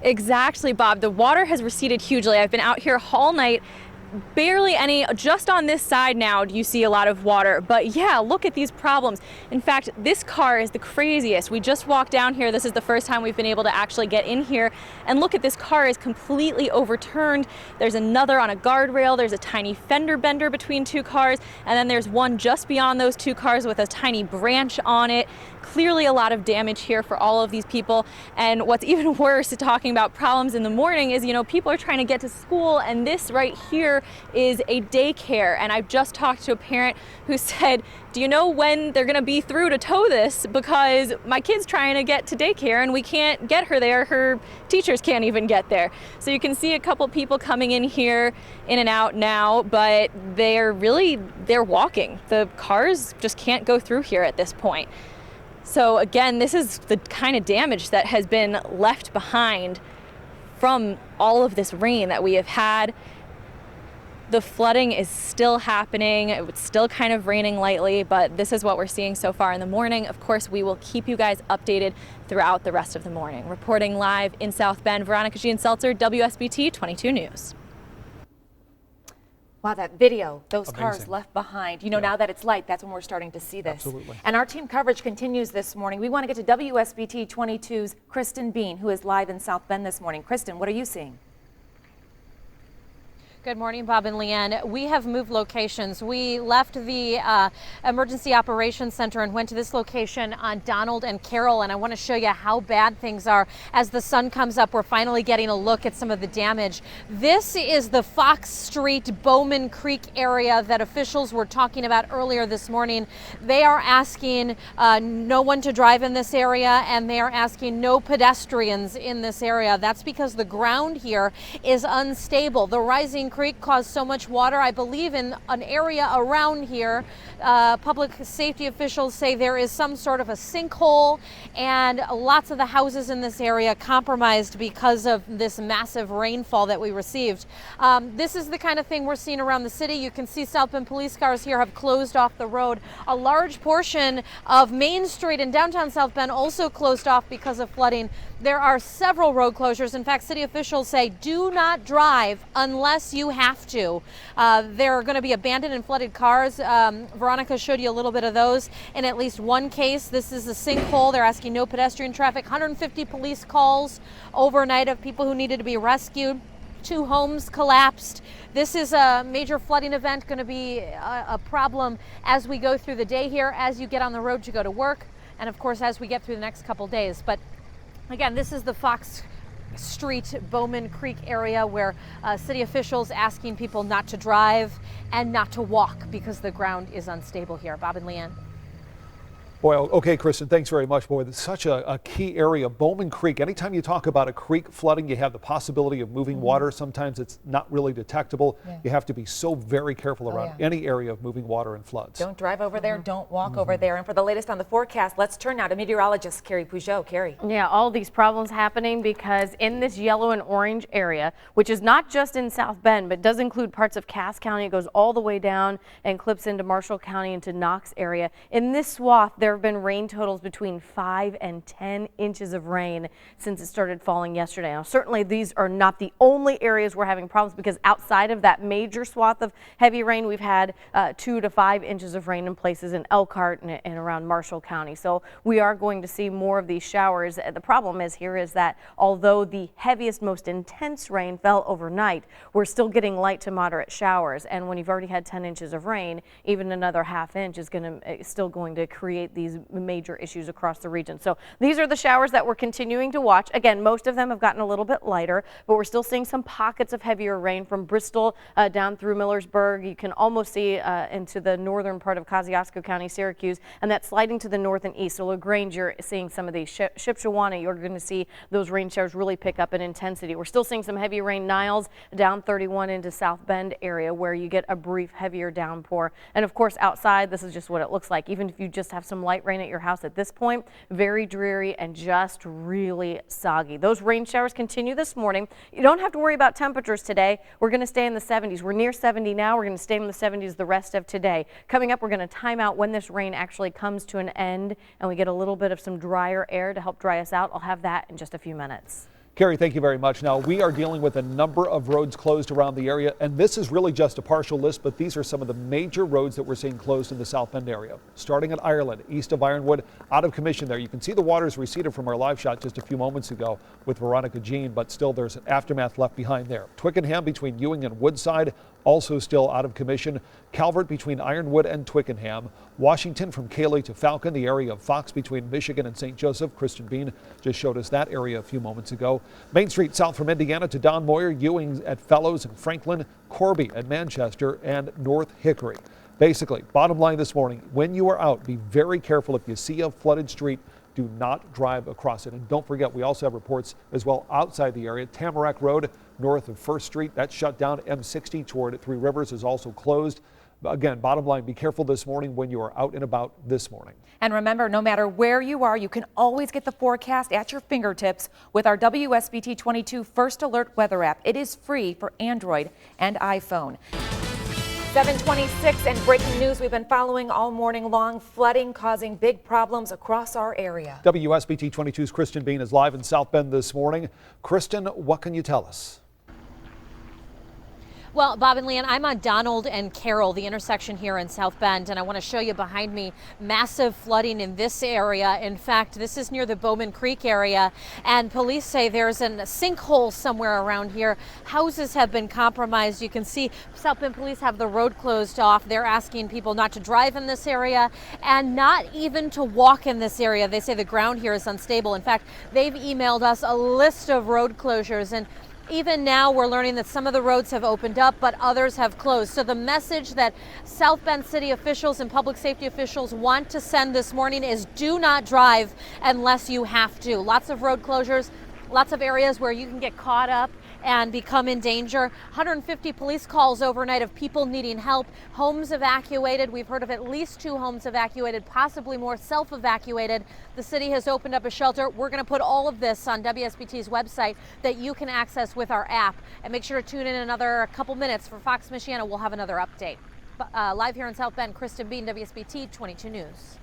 Exactly, Bob. The water has receded hugely. I've been out here all night. Barely any, just on this side now do you see a lot of water, but yeah, look at these problems. In fact, this car is the craziest. We just walked down here. This is the first time we've been able to actually get in here, and look at this car is completely overturned. There's another on a guardrail. There's a tiny fender bender between two cars, and then there's one just beyond those two cars with a tiny branch on it. Clearly a lot of damage here for all of these people. And what's even worse, talking about problems in the morning, is, you know, people are trying to get to school, and this right here is a daycare. And I've just talked to a parent who said, do you know when they're going to be through to tow this? Because my kid's trying to get to daycare and we can't get her there. Her teachers can't even get there. So you can see a couple people coming in here, in and out now, but they're walking. The cars just can't go through here at this point. So again, this is the kind of damage that has been left behind from all of this rain that we have had. The flooding is still happening. It's still kind of raining lightly, but this is what we're seeing so far in the morning. Of course, we will keep you guys updated throughout the rest of the morning. Reporting live in South Bend, Veronica Jean Seltzer, WSBT 22 News. Wow, that video, those Amazing. cars left behind. You know, now that it's light, that's when we're starting to see this. Absolutely. And our team coverage continues this morning. We want to get to WSBT 22's Kristen Bean, who is live in South Bend this morning. Kristen, what are you seeing? Good morning, Bob and Leanne. We have moved locations. We left the Emergency Operations Center and went to this location on Donald and Carroll, and I want to show you how bad things are. As the sun comes up, we're finally getting a look at some of the damage. This is the Fox Street, Bowman Creek area that officials were talking about earlier this morning. They are asking no one to drive in this area, and they are asking no pedestrians in this area. That's because the ground here is unstable. The rising creek caused so much water, I believe in an area around here, public safety officials say there is some sort of a sinkhole, and lots of the houses in this area compromised because of this massive rainfall that we received. This is the kind of thing we're seeing around the city. You can see South Bend police cars here have closed off the road. A large portion of Main Street in downtown South Bend also closed off because of flooding. There are several road closures. In fact, city officials say do not drive unless you have to. There are going to be abandoned and flooded cars. Veronica showed you a little bit of those. In at least one case, this is a sinkhole. They're asking no pedestrian traffic. 150 police calls overnight of people who needed to be rescued. 2 homes collapsed. This is a major flooding event, going to be a problem as we go through the day here, as you get on the road to go to work, and of course as we get through the next couple days. But again, this is the Fox Street, Bowman Creek area where city officials asking people not to drive and not to walk because the ground is unstable here. Bob and Leanne. Boy, okay, Kristen, thanks very much. Boy, it's such a key area. Bowman Creek, anytime you talk about a creek flooding, you have the possibility of moving water. Sometimes it's not really detectable. You have to be so very careful around any area of moving water and floods. Don't drive over there. Don't walk over there. And for the latest on the forecast, let's turn now to meteorologist Carrie Peugeot. Carrie. Yeah, all these problems happening because in this yellow and orange area, which is not just in South Bend, but does include parts of Cass County, it goes all the way down and clips into Marshall County, into Knox area. In this swath, there have been rain totals between 5 and 10 inches of rain since it started falling yesterday. Now, certainly these are not the only areas we're having problems, because outside of that major swath of heavy rain, we've had 2 to 5 inches of rain in places in Elkhart and around Marshall County. So we are going to see more of these showers. The problem is that although the heaviest, most intense rain fell overnight, we're still getting light to moderate showers. And when you've already had 10 inches of rain, even another half inch is still going to create these major issues across the region. So these are the showers that we're continuing to watch. Again, most of them have gotten a little bit lighter, but we're still seeing some pockets of heavier rain from Bristol down through Millersburg. You can almost see into the northern part of Kosciuszko County, Syracuse, and that's sliding to the north and east. So LaGrange, you're seeing some of these. Shipshewana, you're going to see those rain showers really pick up in intensity. We're still seeing some heavy rain. Niles down 31 into South Bend area, where you get a brief heavier downpour. And of course, outside, this is just what it looks like. Even if you just have some light rain at your house at this point, very dreary and just really soggy. Those rain showers continue this morning. You don't have to worry about temperatures today. We're going to stay in the 70s. We're near 70 now. We're going to stay in the 70s the rest of today. Coming up, we're going to time out when this rain actually comes to an end and we get a little bit of some drier air to help dry us out. I'll have that in just a few minutes. Carrie, thank you very much. Now, we are dealing with a number of roads closed around the area, and this is really just a partial list, but these are some of the major roads that we're seeing closed in the South Bend area. Starting at Ireland, east of Ironwood, out of commission there. You can see the waters receded from our live shot just a few moments ago with Veronica Jean, but still there's an aftermath left behind there. Twickenham between Ewing and Woodside, also still out of commission. Calvert between Ironwood and Twickenham. Washington from Cayley to Falcon, the area of Fox between Michigan and St. Joseph. Christian Bean just showed us that area a few moments ago. Main Street south from Indiana to Don Moyer, Ewing at Fellows and Franklin, Corby at Manchester, and North Hickory. Basically, bottom line this morning, when you are out, be very careful. If you see a flooded street, do not drive across it. And don't forget, we also have reports as well outside the area. Tamarack Road north of 1st Street, that's shut down. M60 toward Three Rivers is also closed. Again, bottom line, be careful this morning when you are out and about this morning. And remember, no matter where you are, you can always get the forecast at your fingertips with our WSBT 22 First Alert weather app. It is free for Android and iPhone. 7:26 and breaking news we've been following all morning long. Flooding causing big problems across our area. WSBT 22's Kristen Bean is live in South Bend this morning. Kristen, what can you tell us? Well, Bob and Leanne, I'm on Donald and Carroll, the intersection here in South Bend, and I want to show you behind me massive flooding in this area. In fact, this is near the Bowman Creek area, and police say there's a sinkhole somewhere around here. Houses have been compromised. You can see South Bend police have the road closed off. They're asking people not to drive in this area and not even to walk in this area. They say the ground here is unstable. In fact, they've emailed us a list of road closures, and even now, we're learning that some of the roads have opened up, but others have closed. So the message that South Bend city officials and public safety officials want to send this morning is do not drive unless you have to. Lots of road closures, lots of areas where you can get caught up and become in danger. 150 police calls overnight of people needing help. Homes evacuated. We've heard of at least 2 homes evacuated, possibly more self-evacuated. The city has opened up a shelter. We're going to put all of this on WSBT's website that you can access with our app. And make sure to tune in another couple minutes for Fox Michiana. We'll have another update. Live here in South Bend, Kristen Bean, WSBT 22 News.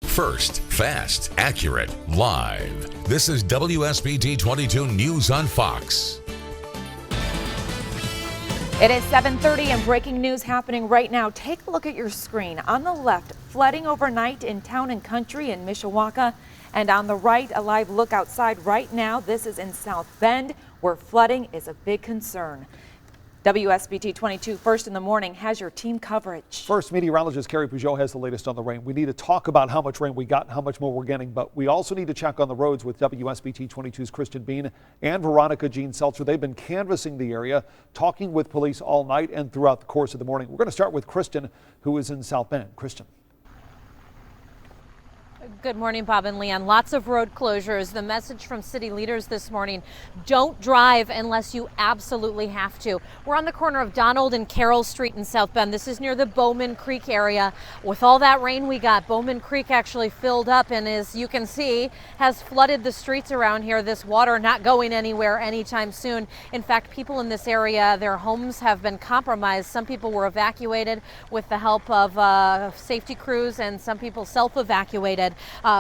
First, fast, accurate, live. This is WSBT 22 News on Fox. It is 7:30 and breaking news happening right now. Take a look at your screen. On the left, flooding overnight in Town and Country in Mishawaka. And on the right, a live look outside right now. This is in South Bend, where flooding is a big concern. WSBT 22 First in the Morning has your team coverage. First, meteorologist Carrie Peugeot has the latest on the rain. We need to talk about how much rain we got and how much more we're getting, but we also need to check on the roads with WSBT 22's Kristen Bean and Veronica Jean Seltzer. They've been canvassing the area, talking with police all night and throughout the course of the morning. We're going to start with Kristen, who is in South Bend. Kristen. Good morning, Bob and Leanne. Lots of road closures. The message from city leaders this morning: don't drive unless you absolutely have to. We're on the corner of Donald and Carroll Street in South Bend. This is near the Bowman Creek area. With all that rain we got, Bowman Creek actually filled up and, as you can see, has flooded the streets around here. This water not going anywhere anytime soon. In fact, people in this area, their homes have been compromised. Some people were evacuated with the help of safety crews, and some people self-evacuated.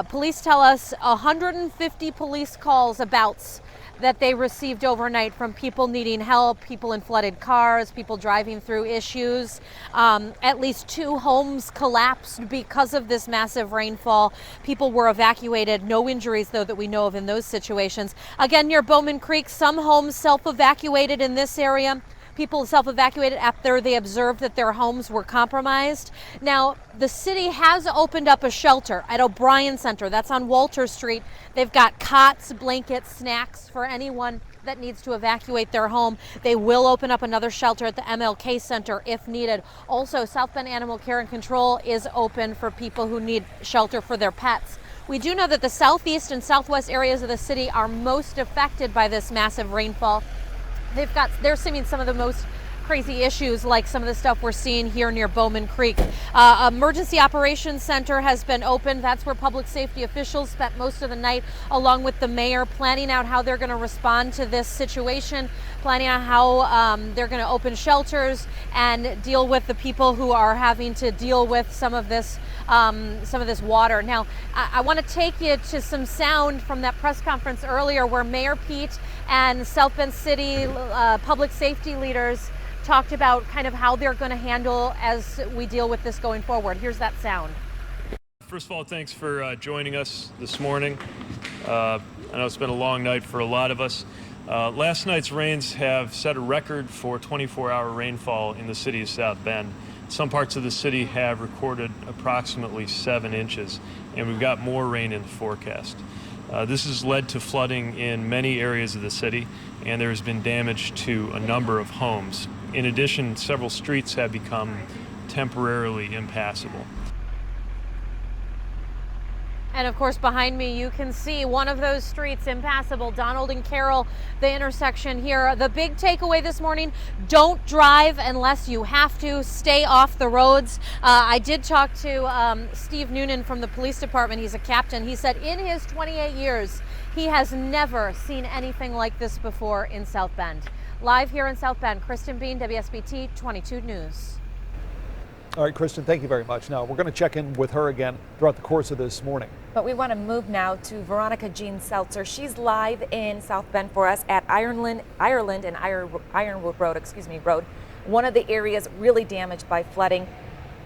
Police tell us 150 police calls that they received overnight from people needing help, people in flooded cars, people driving through issues. At least 2 homes collapsed because of this massive rainfall. People were evacuated. No injuries, though, that we know of in those situations. Again, near Bowman Creek, some homes self-evacuated in this area. People self-evacuated after they observed that their homes were compromised. Now, the city has opened up a shelter at O'Brien Center. That's on Walter Street. They've got cots, blankets, snacks for anyone that needs to evacuate their home. They will open up another shelter at the MLK Center if needed. Also, South Bend Animal Care and Control is open for people who need shelter for their pets. We do know that the southeast and southwest areas of the city are most affected by this massive rainfall. They're seeing some of the most crazy issues, like some of the stuff we're seeing here near Bowman Creek. Emergency Operations Center has been opened. That's where public safety officials spent most of the night, along with the mayor, planning out how they're going to respond to this situation, planning out how they're going to open shelters and deal with the people who are having to deal with some of this water. Now, I want to take you to some sound from that press conference earlier where Mayor Pete and South Bend City public safety leaders talked about kind of how they're going to handle as we deal with this going forward. Here's that sound. First of all, thanks for joining us this morning. I know it's been a long night for a lot of us. Last night's rains have set a record for 24-hour rainfall in the city of South Bend. Some parts of the city have recorded approximately 7 inches, and we've got more rain in the forecast. This has led to flooding in many areas of the city, and there has been damage to a number of homes. In addition, several streets have become temporarily impassable. And of course, behind me, you can see one of those streets impassable, Donald and Carroll, the intersection here. The big takeaway this morning: don't drive unless you have to. Stay off the roads. I did talk to Steve Noonan from the police department. He's a captain. He said in his 28 years, he has never seen anything like this before in South Bend. Live here in South Bend, Kristen Bean, WSBT 22 News. All right, Kristen, thank you very much. Now, we're going to check in with her again throughout the course of this morning. But we want to move now to Veronica Jean Seltzer. She's live in South Bend for us at Ireland and Ironwood Road, one of the areas really damaged by flooding.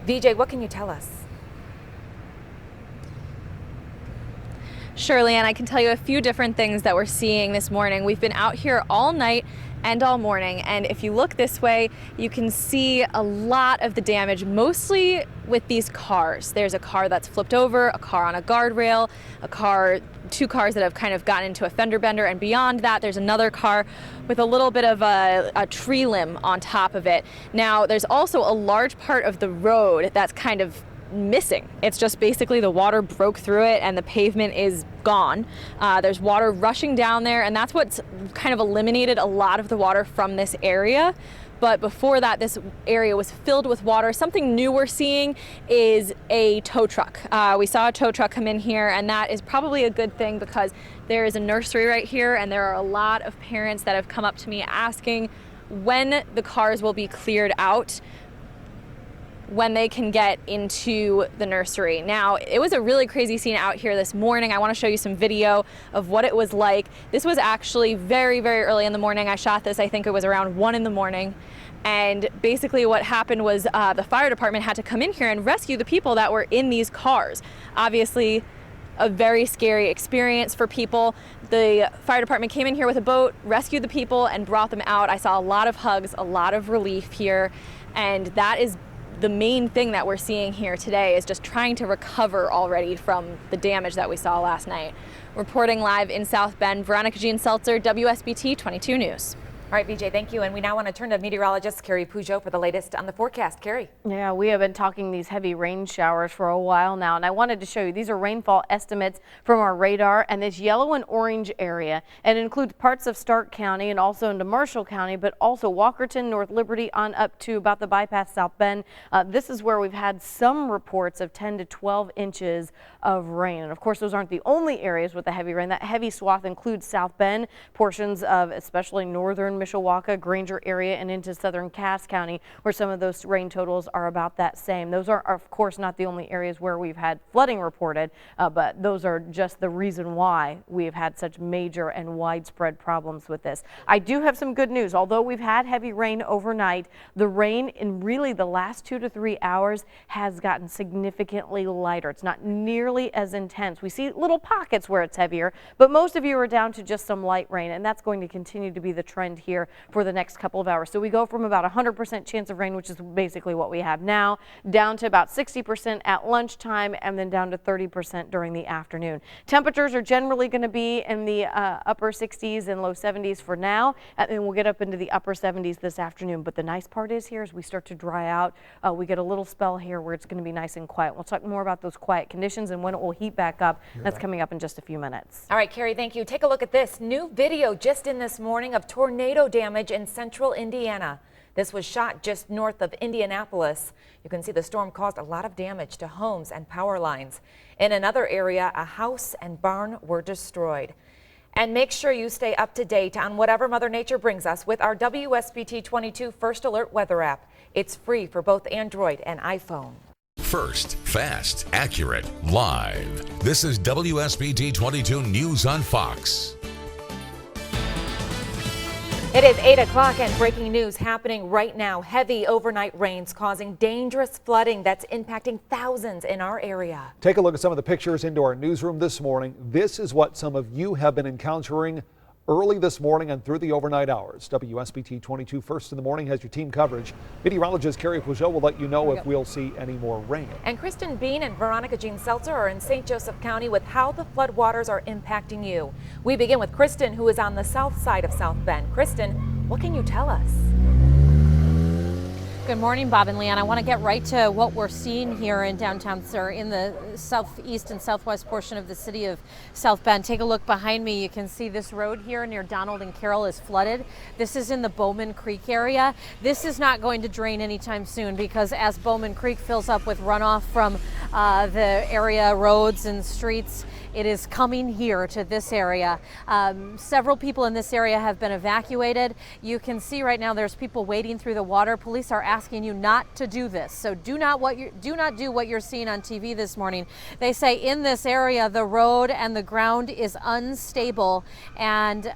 VJ, what can you tell us? Sure, Leanne, I can tell you a few different things that we're seeing this morning. We've been out here all night and all morning, and if you look this way, you can see a lot of the damage, mostly with these cars. There's a car that's flipped over, a car on a guardrail, two cars that have kind of gotten into a fender bender, and beyond that, there's another car with a little bit of a tree limb on top of it. Now, there's also a large part of the road that's kind of missing. It's just basically the water broke through it and the pavement is gone. There's water rushing down there, and that's what's kind of eliminated a lot of the water from this area. But before that, this area was filled with water. Something new we're seeing is a tow truck. We saw a tow truck come in here, and that is probably a good thing because there is a nursery right here, and there are a lot of parents that have come up to me asking when the cars will be cleared out, when they can get into the nursery. Now, it was a really crazy scene out here this morning. I want to show you some video of what it was like. This was actually very, very early in the morning. I shot this, I think it was around 1 in the morning. And basically what happened was the fire department had to come in here and rescue the people that were in these cars. Obviously, a very scary experience for people. The fire department came in here with a boat, rescued the people, and brought them out. I saw a lot of hugs, a lot of relief here, and that is the main thing that we're seeing here today, is just trying to recover already from the damage that we saw last night. Reporting live in South Bend, Veronica Jean Seltzer, WSBT 22 News. All right, VJ, thank you. And we now want to turn to meteorologist Carrie Peugeot for the latest on the forecast. Carrie. Yeah, we have been talking these heavy rain showers for a while now, and I wanted to show you these are rainfall estimates from our radar, and this yellow and orange area. And it includes parts of Stark County and also into Marshall County, but also Walkerton, North Liberty on up to about the bypass South Bend. This is where we've had some reports of 10 to 12 inches of rain. And of course, those aren't the only areas with the heavy rain. That heavy swath includes South Bend, portions of especially northern Mishawaka, Granger area, and into southern Cass County, where some of those rain totals are about that same. Those are, of course, not the only areas where we've had flooding reported, but those are just the reason why we've had such major and widespread problems with this. I do have some good news. Although we've had heavy rain overnight, the rain in really the last 2 to 3 hours has gotten significantly lighter. It's not nearly as intense. We see little pockets where it's heavier, but most of you are down to just some light rain, and that's going to continue to be the trend here for the next couple of hours. So we go from about 100% chance of rain, which is basically what we have now, down to about 60% at lunchtime, and then down to 30% during the afternoon. Temperatures are generally going to be in the upper 60s and low 70s for now, and then we'll get up into the upper 70s this afternoon. But the nice part is here, as we start to dry out, we get a little spell here where it's going to be nice and quiet. We'll talk more about those quiet conditions and when it will heat back up. That's coming up in just a few minutes. All right, Carrie, thank you. Take a look at this new video just in this morning of tornado damage in central Indiana. This was shot just north of Indianapolis. You can see the storm caused a lot of damage to homes and power lines. In another area, a house and barn were destroyed. And make sure you stay up to date on whatever Mother Nature brings us with our WSBT 22 First Alert weather app. It's free for both Android and iPhone. First, fast, accurate, live. This is WSBT 22 News on Fox. It is 8 o'clock and breaking news happening right now. Heavy overnight rains causing dangerous flooding that's impacting thousands in our area. Take a look at some of the pictures into our newsroom this morning. This is what some of you have been encountering early this morning and through the overnight hours. WSBT 22 First in the Morning has your team coverage. Meteorologist Carrie Peugeot will let you know if we'll see any more rain. And Kristen Bean and Veronica Jean Seltzer are in St. Joseph County with how the floodwaters are impacting you. We begin with Kristen, who is on the south side of South Bend. Kristen, what can you tell us? Good morning, Bob and Leanne. I want to get right to what we're seeing here in downtown, sir, in the southeast and southwest portion of the city of South Bend. Take a look behind me. You can see this road here near Donald and Carroll is flooded. This is in the Bowman Creek area. This is not going to drain anytime soon because as Bowman Creek fills up with runoff from the area roads and streets, it is coming here to this area. Several people in this area have been evacuated. You can see right now there's people wading through the water. Police are asking you not to do this. So do not do what you're seeing on TV this morning. They say in this area the road and the ground is unstable, and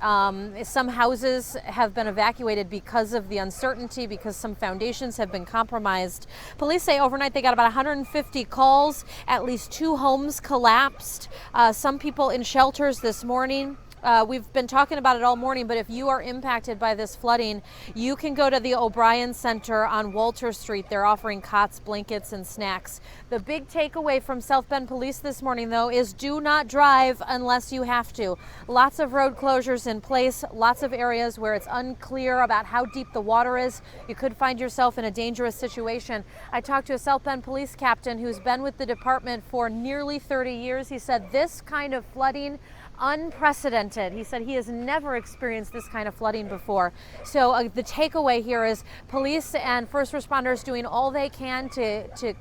some houses have been evacuated because of the uncertainty, because some foundations have been compromised. Police say overnight they got about 150 calls. At least 2 homes collapsed. Some people in shelters this morning. We've been talking about it all morning, but if you are impacted by this flooding, you can go to the O'Brien Center on Walter Street. They're offering cots, blankets, and snacks. The big takeaway from South Bend Police this morning, though, is do not drive unless you have to. Lots of road closures in place, lots of areas where it's unclear about how deep the water is. You could find yourself in a dangerous situation. I talked to a South Bend police captain who's been with the department for nearly 30 years. He said this kind of flooding, unprecedented. He said he has never experienced this kind of flooding before. So the takeaway here is police and first responders doing all they can to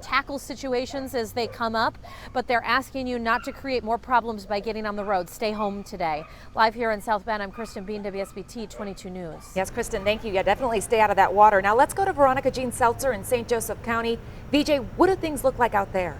tackle situations as they come up, but they're asking you not to create more problems by getting on the road. Stay home today. Live here in South Bend, I'm Kristen Bean, WSBT 22 News. Yes, Kristen, thank you. Yeah, definitely stay out of that water. Now let's go to Veronica Jean Seltzer in St. Joseph County. VJ, what do things look like out there?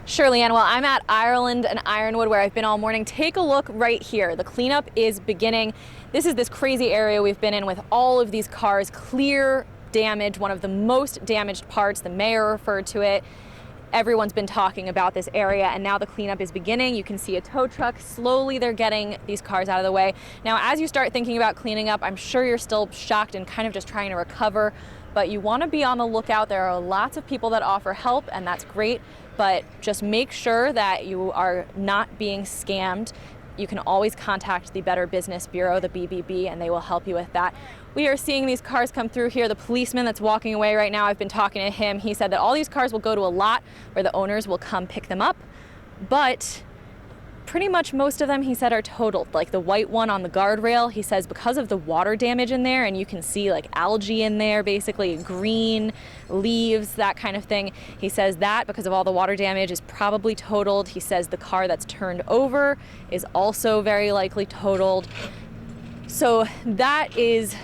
Sure, Leanne. Well, I'm at Ireland and Ironwood where I've been all morning. Take a look right here. The cleanup is beginning. This is this crazy area we've been in with all of these cars, clear damage, one of the most damaged parts. The mayor referred to it. Everyone's been talking about this area, and now the cleanup is beginning. You can see a tow truck. Slowly they're getting these cars out of the way. Now, as you start thinking about cleaning up, I'm sure you're still shocked and kind of just trying to recover, but you want to be on the lookout. There are lots of people that offer help, and that's great, but just make sure that you are not being scammed. you can always contact the Better Business Bureau, the BBB, and they will help you with that. We are seeing these cars come through here. The policeman that's walking away right now, I've been talking to him. He said that all these cars will go to a lot where the owners will come pick them up, but pretty much most of them, he said, are totaled. Like the white one on the guardrail, he says because of the water damage in there, and you can see like algae in there, basically green leaves, that kind of thing. He says that because of all the water damage is probably totaled. He says the car that's turned over is also very likely totaled. So that is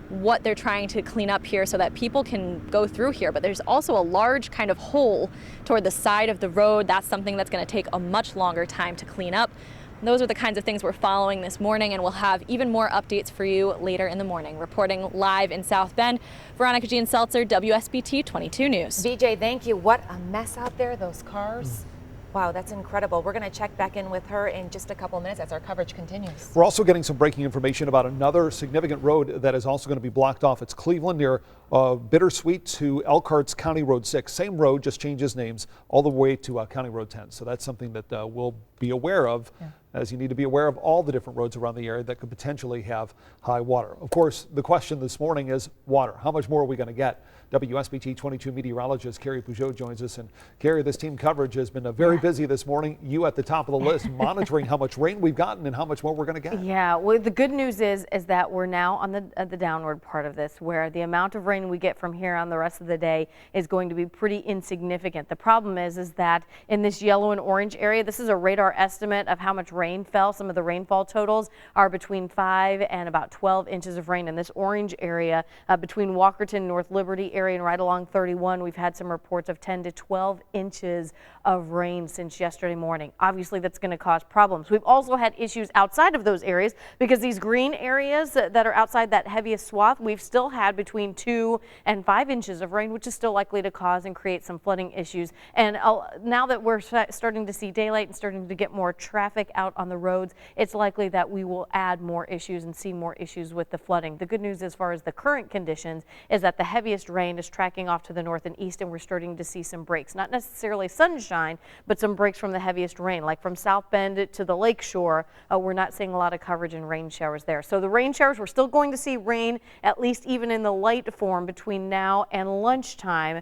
what they're trying to clean up here so that people can go through here. But there's also a large kind of hole toward the side of the road. That's something that's going to take a much longer time to clean up. And those are the kinds of things we're following this morning, and we'll have even more updates for you later in the morning. Reporting live in South Bend, Veronica Jean Seltzer, WSBT 22 News. VJ, thank you. What a mess out there, those cars. Wow, that's incredible. We're going to check back in with her in just a couple of minutes as our coverage continues. We're also getting some breaking information about another significant road that is also going to be blocked off. It's Cleveland near Bittersweet to Elkhart's County Road 6. Same road, just changes names all the way to County Road 10. So that's something that we'll be aware of, as you need to be aware of all the different roads around the area that could potentially have high water. Of course, the question this morning is water. How much more are we going to get? WSBT 22 meteorologist Carrie Peugeot joins us. And Carrie, this team coverage has been very busy this morning. You at the top of the list, monitoring how much rain we've gotten and how much more we're going to get. Yeah, well, the good news is that we're now on the downward part of this, where the amount of rain we get from here on the rest of the day is going to be pretty insignificant. The problem is that in this yellow and orange area, this is a radar estimate of how much rain fell. Some of the rainfall totals are between 5 and about 12 inches of rain in this orange area between Walkerton, North Liberty area, and right along 31. We've had some reports of 10 to 12 inches of rain since yesterday morning. Obviously, that's going to cause problems. We've also had issues outside of those areas because these green areas that are outside that heaviest swath, we've still had between 2 and 5 inches of rain, which is still likely to cause and create some flooding issues. And now that we're starting to see daylight and starting to get more traffic out on the roads, it's likely that we will add more issues and see more issues with the flooding. The good news as far as the current conditions is that the heaviest rain is tracking off to the north and east, and we're starting to see some breaks. Not necessarily sunshine, but some breaks from the heaviest rain, like from South Bend to the lake shore. We're not seeing a lot of coverage and rain showers there. So the rain showers, we're still going to see rain, at least even in the light form between now and lunchtime.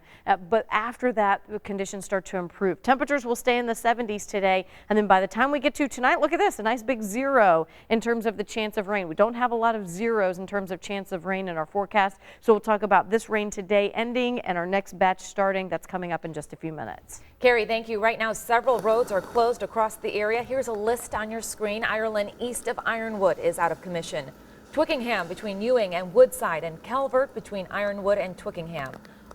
But after that, the conditions start to improve. Temperatures will stay in the 70s today. And then by the time we get to tonight, look at this, a nice big 0 in terms of the chance of rain. We don't have a lot of zeros in terms of chance of rain in our forecast. So we'll talk about this rain today ending and our next batch starting. That's coming up in just a few minutes. Carrie, thank you. Right now, several roads are closed across the area. Here's a list on your screen. Ireland east of Ironwood is out of commission. Twickenham between Ewing and Woodside, and Calvert between Ironwood and Twickenham.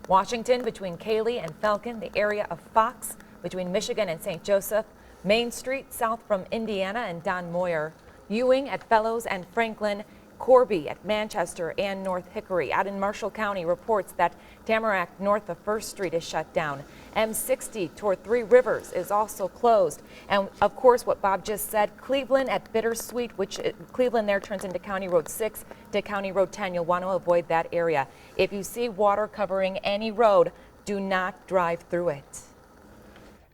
Washington between Cayley and Falcon, the area of Fox between Michigan and St. Joseph. Main Street south from Indiana and Don Moyer. Ewing at Fellows and Franklin. Corby at Manchester and North Hickory. Out in Marshall County, reports that Tamarack north of 1st Street is shut down. M60 toward Three Rivers is also closed. And of course, what Bob just said, Cleveland at Bittersweet, which Cleveland there turns into County Road 6 to County Road 10. You'll want to avoid that area. If you see water covering any road, do not drive through it.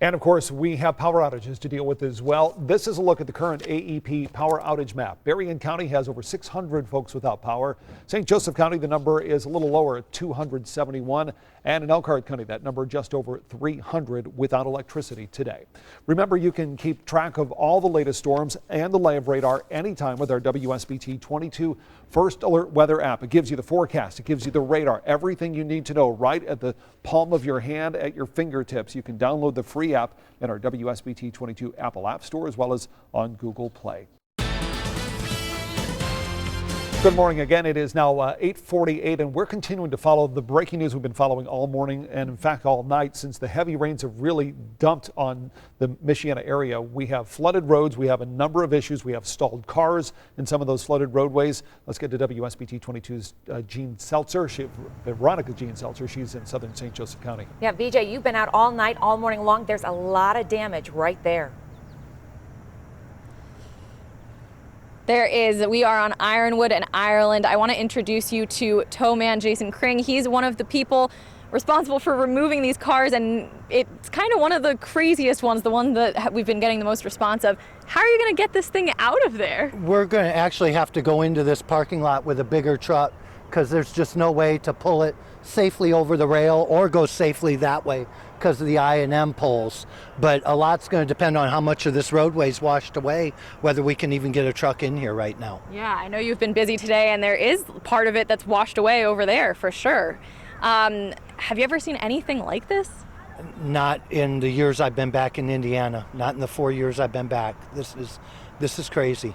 And of course, we have power outages to deal with as well. This is a look at the current AEP power outage map. Berrien County has over 600 folks without power. St. Joseph County, the number is a little lower at 271. And in Elkhart County, that number just over 300 without electricity today. Remember, you can keep track of all the latest storms and the live radar anytime with our WSBT 22 First Alert Weather app. It gives you the forecast, it gives you the radar, everything you need to know right at the palm of your hand, at your fingertips. You can download the free app in our WSBT 22 Apple App Store as well as on Google Play. Good morning again. It is now 8:48, and we're continuing to follow the breaking news we've been following all morning and in fact all night since the heavy rains have really dumped on the Michiana area. We have flooded roads. We have a number of issues. We have stalled cars in some of those flooded roadways. Let's get to WSBT 22's Jean Seltzer, Veronica Jean Seltzer. She's in southern St. Joseph County. Yeah, VJ, you've been out all night, all morning long. There's a lot of damage right there. There is. We are on Ironwood and Ireland. I want to introduce you to towman Jason Kring. He's one of the people responsible for removing these cars, and it's kind of one of the craziest ones, the one that we've been getting the most response of. How are you going to get this thing out of there? We're going to actually have to go into this parking lot with a bigger truck because there's just no way to pull it safely over the rail or go safely that way because of the I&M poles. But a lot's going to depend on how much of this roadway's washed away, whether we can even get a truck in here right now. Yeah, I know you've been busy today, and there is part of it that's washed away over there for sure. Have you ever seen anything like this? Not in the years I've been back in Indiana. Not in the 4 years I've been back. This is crazy.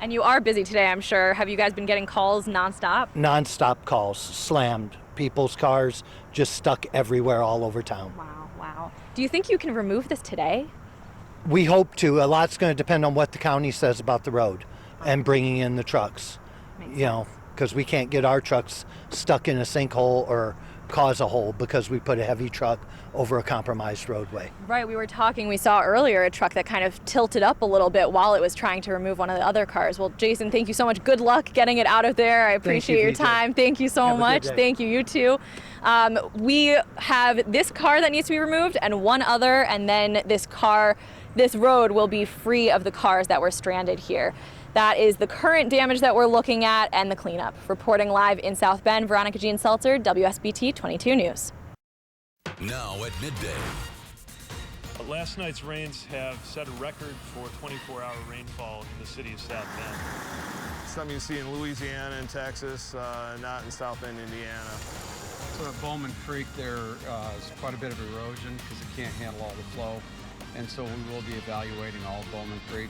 And you are busy today, I'm sure. Have you guys been getting calls nonstop? Nonstop calls, slammed. People's cars just stuck everywhere all over town. Wow. Do you think you can remove this today? We hope to. A lot's going to depend on what the county says about the road and bringing in the trucks. Because we can't get our trucks stuck in a sinkhole or cause a hole because we put a heavy truck over a compromised roadway. Right, we saw earlier a truck that kind of tilted up a little bit while it was trying to remove one of the other cars. Well, Jason, thank you so much. Good luck getting it out of there. I appreciate your time. Thank you so much. Thank you, you too. We have this car that needs to be removed and one other, and then this road will be free of the cars that were stranded here. That is the current damage that we're looking at and the cleanup. Reporting live in South Bend, Veronica Jean Seltzer, WSBT 22 News. Now at midday. Last night's rains have set a record for 24-hour rainfall in the city of South Bend. Something you see in Louisiana and Texas, not in South Bend, Indiana. So at Bowman Creek, there is quite a bit of erosion because it can't handle all the flow. And so we will be evaluating all of Bowman Creek.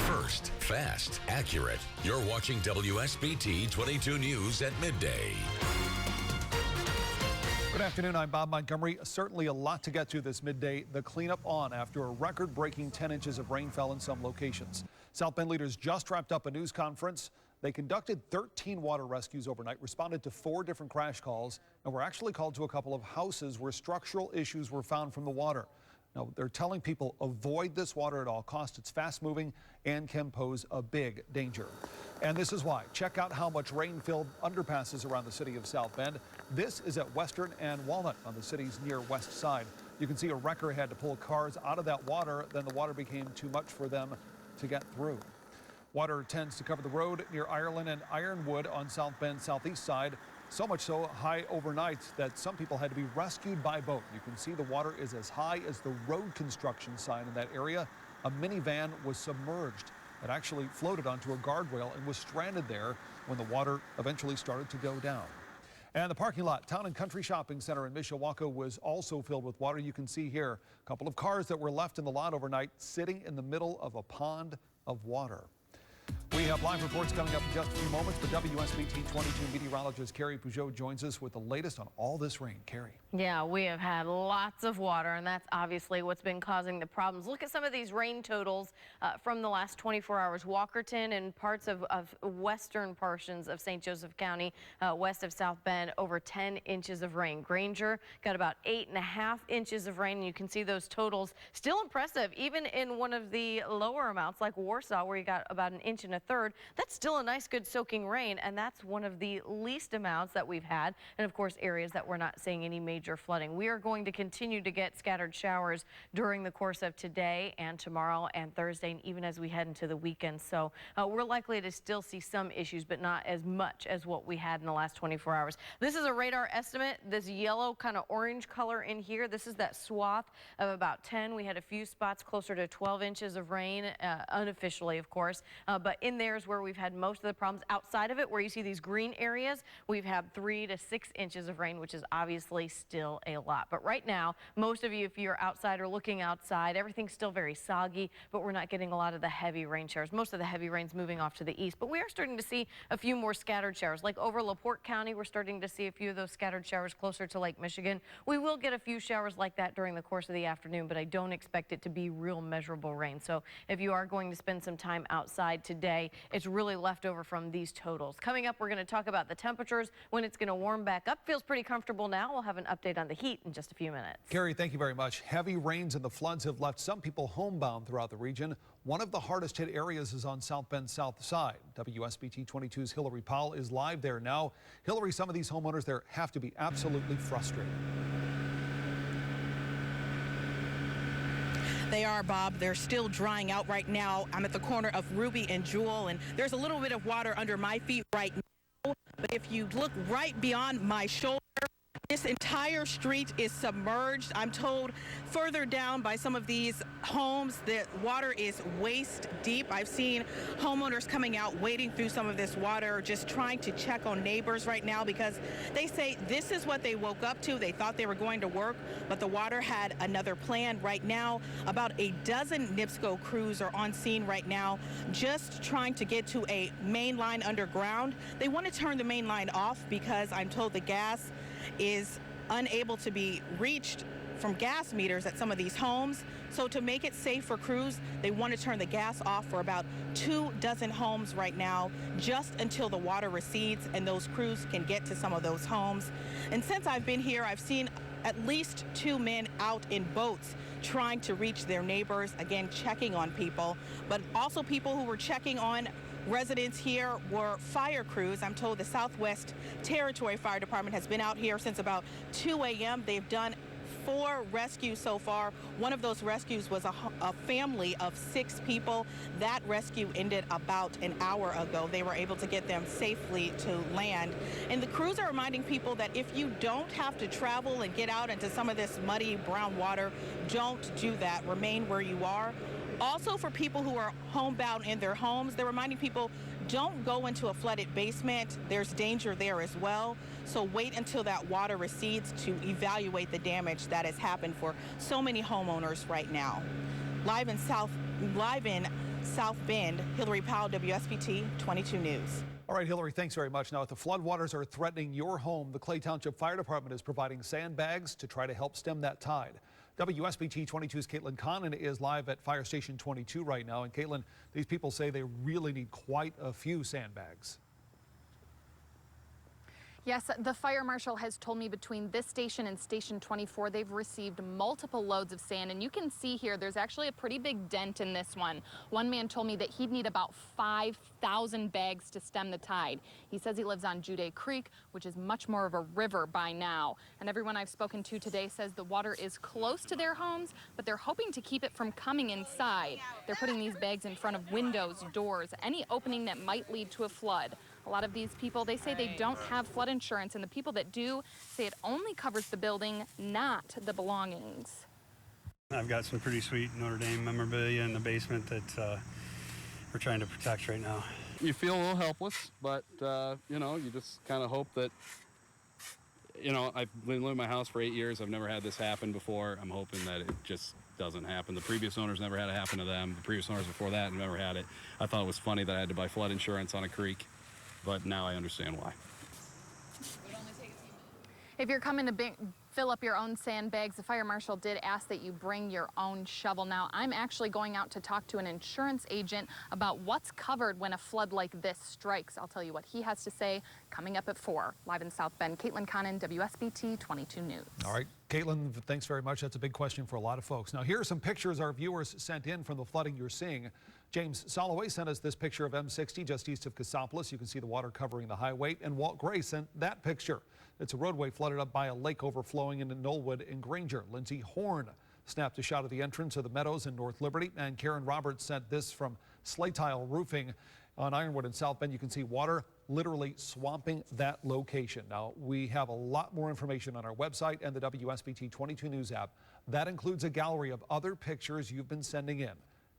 First, fast, accurate. You're watching WSBT 22 News at midday. Good afternoon, I'm Bob Montgomery. Certainly a lot to get to this midday. The cleanup on after a record-breaking 10 inches of rain fell in some locations. South Bend leaders just wrapped up a news conference. They conducted 13 water rescues overnight, responded to 4 different crash calls, and were actually called to a couple of houses where structural issues were found from the water. Now, they're telling people avoid this water at all costs. It's fast-moving and can pose a big danger. And this is why. Check out how much rain filled underpasses around the city of South Bend. This is at Western and Walnut on the city's near west side. You can see a wrecker had to pull cars out of that water. Then the water became too much for them to get through. Water tends to cover the road near Ireland and Ironwood on South Bend's southeast side. So much so high overnight that some people had to be rescued by boat. You can see the water is as high as the road construction sign in that area. A minivan was submerged. It actually floated onto a guardrail and was stranded there when the water eventually started to go down. And the parking lot, Town and Country Shopping Center in Mishawaka, was also filled with water. You can see here a couple of cars that were left in the lot overnight sitting in the middle of a pond of water. We have live reports coming up in just a few moments, but WSBT 22 meteorologist Carrie Peugeot joins us with the latest on all this rain. Carrie. Yeah, we have had lots of water, and that's obviously what's been causing the problems. Look at some of these rain totals from the last 24 hours. Walkerton and parts of western portions of St. Joseph County, west of South Bend, over 10 inches of rain. Granger got about 8.5 inches of rain, and you can see those totals still impressive, even in one of the lower amounts like Warsaw, where you got about 1.33 inches. That's still a nice, good soaking rain, and that's one of the least amounts that we've had, and of course areas that we're not seeing any major flooding. We are going to continue to get scattered showers during the course of today and tomorrow and Thursday, and even as we head into the weekend. So we're likely to still see some issues, but not as much as what we had in the last 24 hours. This is a radar estimate. This yellow kind of orange color in here, this is that swath of about 10. We had a few spots closer to 12 inches of rain, unofficially, of course, but in there is where we've had most of the problems. Outside of it, where you see these green areas, we've had 3 to 6 inches of rain, which is obviously still a lot. But right now, most of you, if you're outside or looking outside, everything's still very soggy, but we're not getting a lot of the heavy rain showers. Most of the heavy rain's moving off to the east, but we are starting to see a few more scattered showers. Like over LaPorte County, we're starting to see a few of those scattered showers closer to Lake Michigan. We will get a few showers like that during the course of the afternoon, but I don't expect it to be real measurable rain. So if you are going to spend some time outside today, today. It's really left over from these totals. Coming up, we're going to talk about the temperatures, when it's going to warm back up. Feels pretty comfortable now. We'll have an update on the heat in just a few minutes. Carrie, thank you very much. Heavy rains and the floods have left some people homebound throughout the region. One of the hardest hit areas is on South Bend's south side. WSBT 22's Hillary Powell is live there now. Hillary, some of these homeowners there have to be absolutely frustrated. They are, Bob. They're still drying out right now. I'm at the corner of Ruby and Jewel, and there's a little bit of water under my feet right now. But if you look right beyond my shoulder, this entire street is submerged. I'm told further down by some of these homes that water is waist deep. I've seen homeowners coming out wading through some of this water, just trying to check on neighbors right now, because they say this is what they woke up to. They thought they were going to work, but the water had another plan. Right now, about a dozen NIPSCO crews are on scene right now, just trying to get to a main line underground. They want to turn the main line off because I'm told the gas is unable to be reached from gas meters at some of these homes. So to make it safe for crews, they want to turn the gas off for about 24 homes right now, just until the water recedes and those crews can get to some of those homes. And since I've been here, I've seen at least 2 men out in boats trying to reach their neighbors, again, checking on people, but also people who were checking on residents here were fire crews. I'm told the Southwest Territory Fire Department has been out here since about 2 a.m. They've done 4 rescues so far. One of those rescues was a family of 6 people. That rescue ended about an hour ago. They were able to get them safely to land. And the crews are reminding people that if you don't have to travel and get out into some of this muddy brown water, don't do that. Remain where you are. Also, for people who are homebound in their homes, they're reminding people, don't go into a flooded basement. There's danger there as well. So wait until that water recedes to evaluate the damage that has happened for so many homeowners right now. Live in South Bend, Hillary Powell, WSBT 22 News. All right, Hillary, thanks very much. Now, if the floodwaters are threatening your home, the Clay Township Fire Department is providing sandbags to try to help stem that tide. WSBT 22's Caitlin Connon is live at Fire Station 22 right now. And Caitlin, these people say they really need quite a few sandbags. Yes, the fire marshal has told me between this station and Station 24, they've received multiple loads of sand. And you can see here, there's actually a pretty big dent in this one. One man told me that he'd need about 5,000 bags to stem the tide. He says he lives on Jude Creek, which is much more of a river by now. And everyone I've spoken to today says the water is close to their homes, but they're hoping to keep it from coming inside. They're putting these bags in front of windows, doors, any opening that might lead to a flood. A lot of these people, they say they don't have flood insurance, and the people that do say it only covers the building, not the belongings. I've got some pretty sweet Notre Dame memorabilia in the basement that we're trying to protect right now. You feel a little helpless, but, you know, you just kind of hope that, you know, I've been living in my house for 8 years. I've never had this happen before. I'm hoping that it just doesn't happen. The previous owners never had it happen to them. The previous owners before that never had it. I thought it was funny that I had to buy flood insurance on a creek, but now I understand why. If you're coming to fill up your own sandbags, the fire marshal did ask that you bring your own shovel. Now, I'm actually going out to talk to an insurance agent about what's covered when a flood like this strikes. I'll tell you what he has to say coming up at 4. Live in South Bend, Caitlin Connon, WSBT 22 News. All right, Caitlin, thanks very much. That's a big question for a lot of folks. Now, here are some pictures our viewers sent in from the flooding you're seeing. James Soloway sent us this picture of M60 just east of Cassopolis. You can see the water covering the highway. And Walt Gray sent that picture. It's a roadway flooded up by a lake overflowing into Knollwood and Granger. Lindsay Horn snapped a shot of the entrance of the Meadows in North Liberty. And Karen Roberts sent this from Slate Tile Roofing on Ironwood in South Bend. You can see water literally swamping that location. Now, we have a lot more information on our website and the WSBT 22 News app. That includes a gallery of other pictures you've been sending in.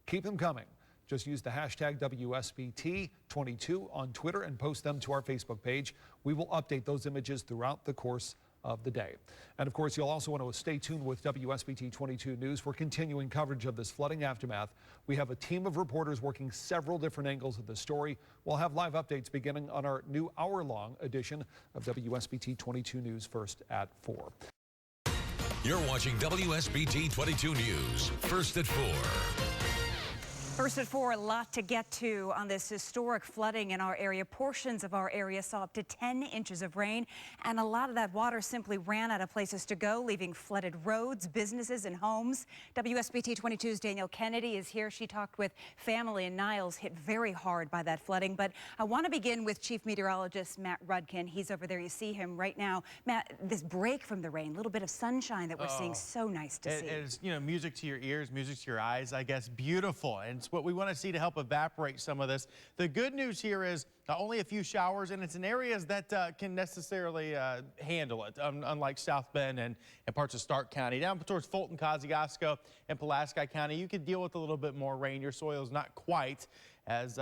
Keep them coming. Just use the hashtag WSBT22 on Twitter and post them to our Facebook page. We will update those images throughout the course of the day. And of course, you'll also want to stay tuned with WSBT 22 News for continuing coverage of this flooding aftermath. We have a team of reporters working several different angles of the story. We'll have live updates beginning on our new hour-long edition of WSBT 22 News first at 4. You're watching WSBT 22 News first at 4. First at 4, a lot to get to on this historic flooding in our area. Portions of our area saw up to 10 inches of rain, and a lot of that water simply ran out of places to go, leaving flooded roads, businesses, and homes. WSBT 22's Danielle Kennedy is here. She talked with family in Niles, hit very hard by that flooding. But I want to begin with Chief Meteorologist Matt Rudkin. He's over there. You see him right now. Matt, this break from the rain, a little bit of sunshine that we're seeing, so nice to see. It's, you know, music to your ears, music to your eyes, I guess. Beautiful. And it's what we want to see to help evaporate some of this. The good news here is only a few showers, and it's in areas that can necessarily handle it, unlike South Bend and parts of Stark County. Down towards Fulton, Kosciuszko, and Pulaski County, you could deal with a little bit more rain. Your soil is not quite as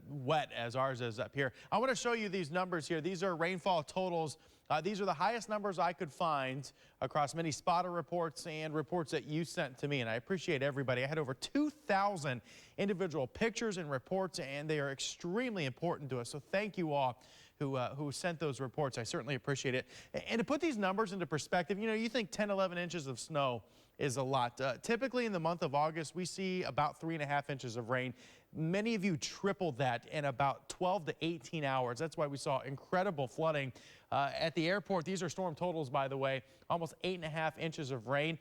wet as ours is up here. I want to show you these numbers here. These are rainfall totals. These are the highest numbers I could find across many spotter reports and reports that you sent to me, and I appreciate everybody. I had over 2,000 individual pictures and reports, and they are extremely important to us, so thank you all who sent those reports. I certainly appreciate it. And to put these numbers into perspective, you know, you think 10, 11 inches of snow is a lot. Typically in the month of August, we see about 3.5 inches of rain. Many of you tripled that in about 12 to 18 hours. That's why we saw incredible flooding at the airport. These are storm totals, by the way, almost 8.5 inches of rain.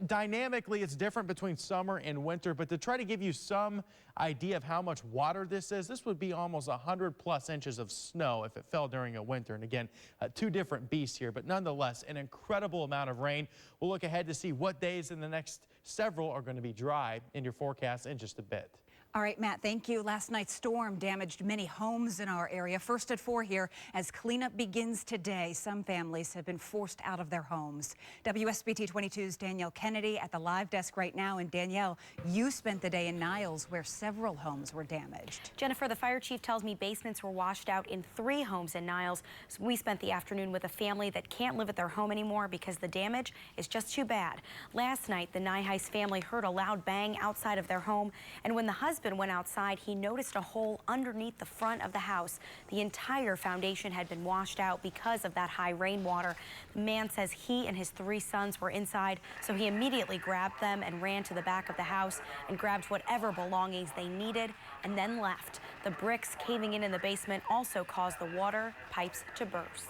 Dynamically, it's different between summer and winter, but to try to give you some idea of how much water this is, this would be almost 100+ inches of snow if it fell during a winter. And again, two different beasts here, but nonetheless, an incredible amount of rain. We'll look ahead to see what days in the next several are going to be dry in your forecast in just a bit. All right, Matt, thank you. Last night's storm damaged many homes in our area. First at 4 here, as cleanup begins today, some families have been forced out of their homes. WSBT 22's Danielle Kennedy at the live desk right now. And Danielle, you spent the day in Niles where several homes were damaged. Jennifer, the fire chief tells me basements were washed out in 3 homes in Niles. So we spent the afternoon with a family that can't live at their home anymore because the damage is just too bad. Last night, the Nyheis family heard a loud bang outside of their home, and when the husband went outside, he noticed a hole underneath the front of the house. The entire foundation had been washed out because of that high rainwater. The man says he and his 3 sons were inside, so he immediately grabbed them and ran to the back of the house and grabbed whatever belongings they needed and then left. The bricks caving in the basement also caused the water pipes to burst.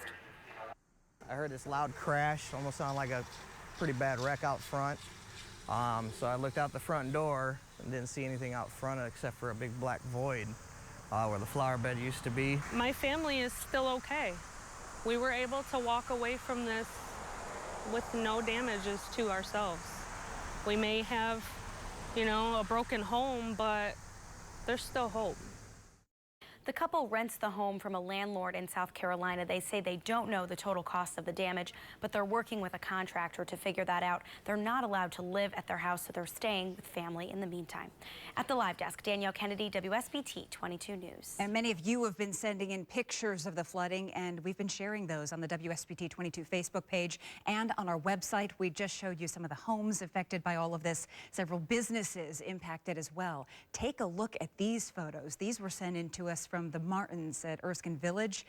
I heard this loud crash, almost sounded like a pretty bad wreck out front. So I looked out the front door and didn't see anything out front except for a big black void where the flower bed used to be. My family is still okay. We were able to walk away from this with no damages to ourselves. We may have, you know, a broken home, but there's still hope. The couple rents the home from a landlord in South Carolina. They say they don't know the total cost of the damage, but they're working with a contractor to figure that out. They're not allowed to live at their house, so they're staying with family in the meantime. At the live desk, Danielle Kennedy, WSBT 22 News. And many of you have been sending in pictures of the flooding, and we've been sharing those on the WSBT 22 Facebook page and on our website. We just showed you some of the homes affected by all of this, several businesses impacted as well. Take a look at these photos. These were sent in to us from the Martins at Erskine Village.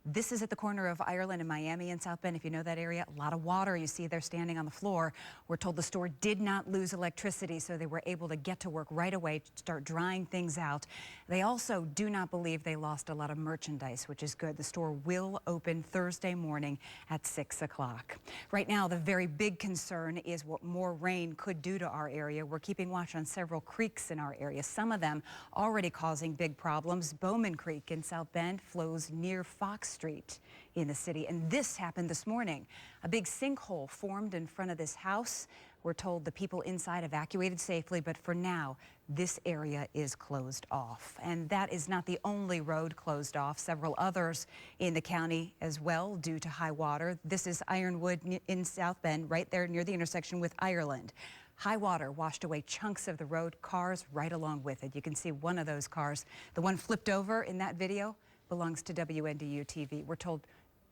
This is at the corner of Ireland and Miami in South Bend. If you know that area, a lot of water. You see they're standing on the floor. We're told the store did not lose electricity, so they were able to get to work right away to start drying things out. They also do not believe they lost a lot of merchandise, which is good. The store will open Thursday morning at 6 o'clock. Right now, the very big concern is what more rain could do to our area. We're keeping watch on several creeks in our area, some of them already causing big problems. Bowman Creek in South Bend flows near Fox Street in the city, and this happened this morning. A big sinkhole formed in front of this house. We're told the people inside evacuated safely, but for now, this area is closed off. And that is not the only road closed off. Several others in the county as well due to high water. This is Ironwood in South Bend, right there near the intersection with Ireland. High water washed away chunks of the road, cars right along with it. You can see one of those cars, the one flipped over in that video, belongs to WNDU TV. We're told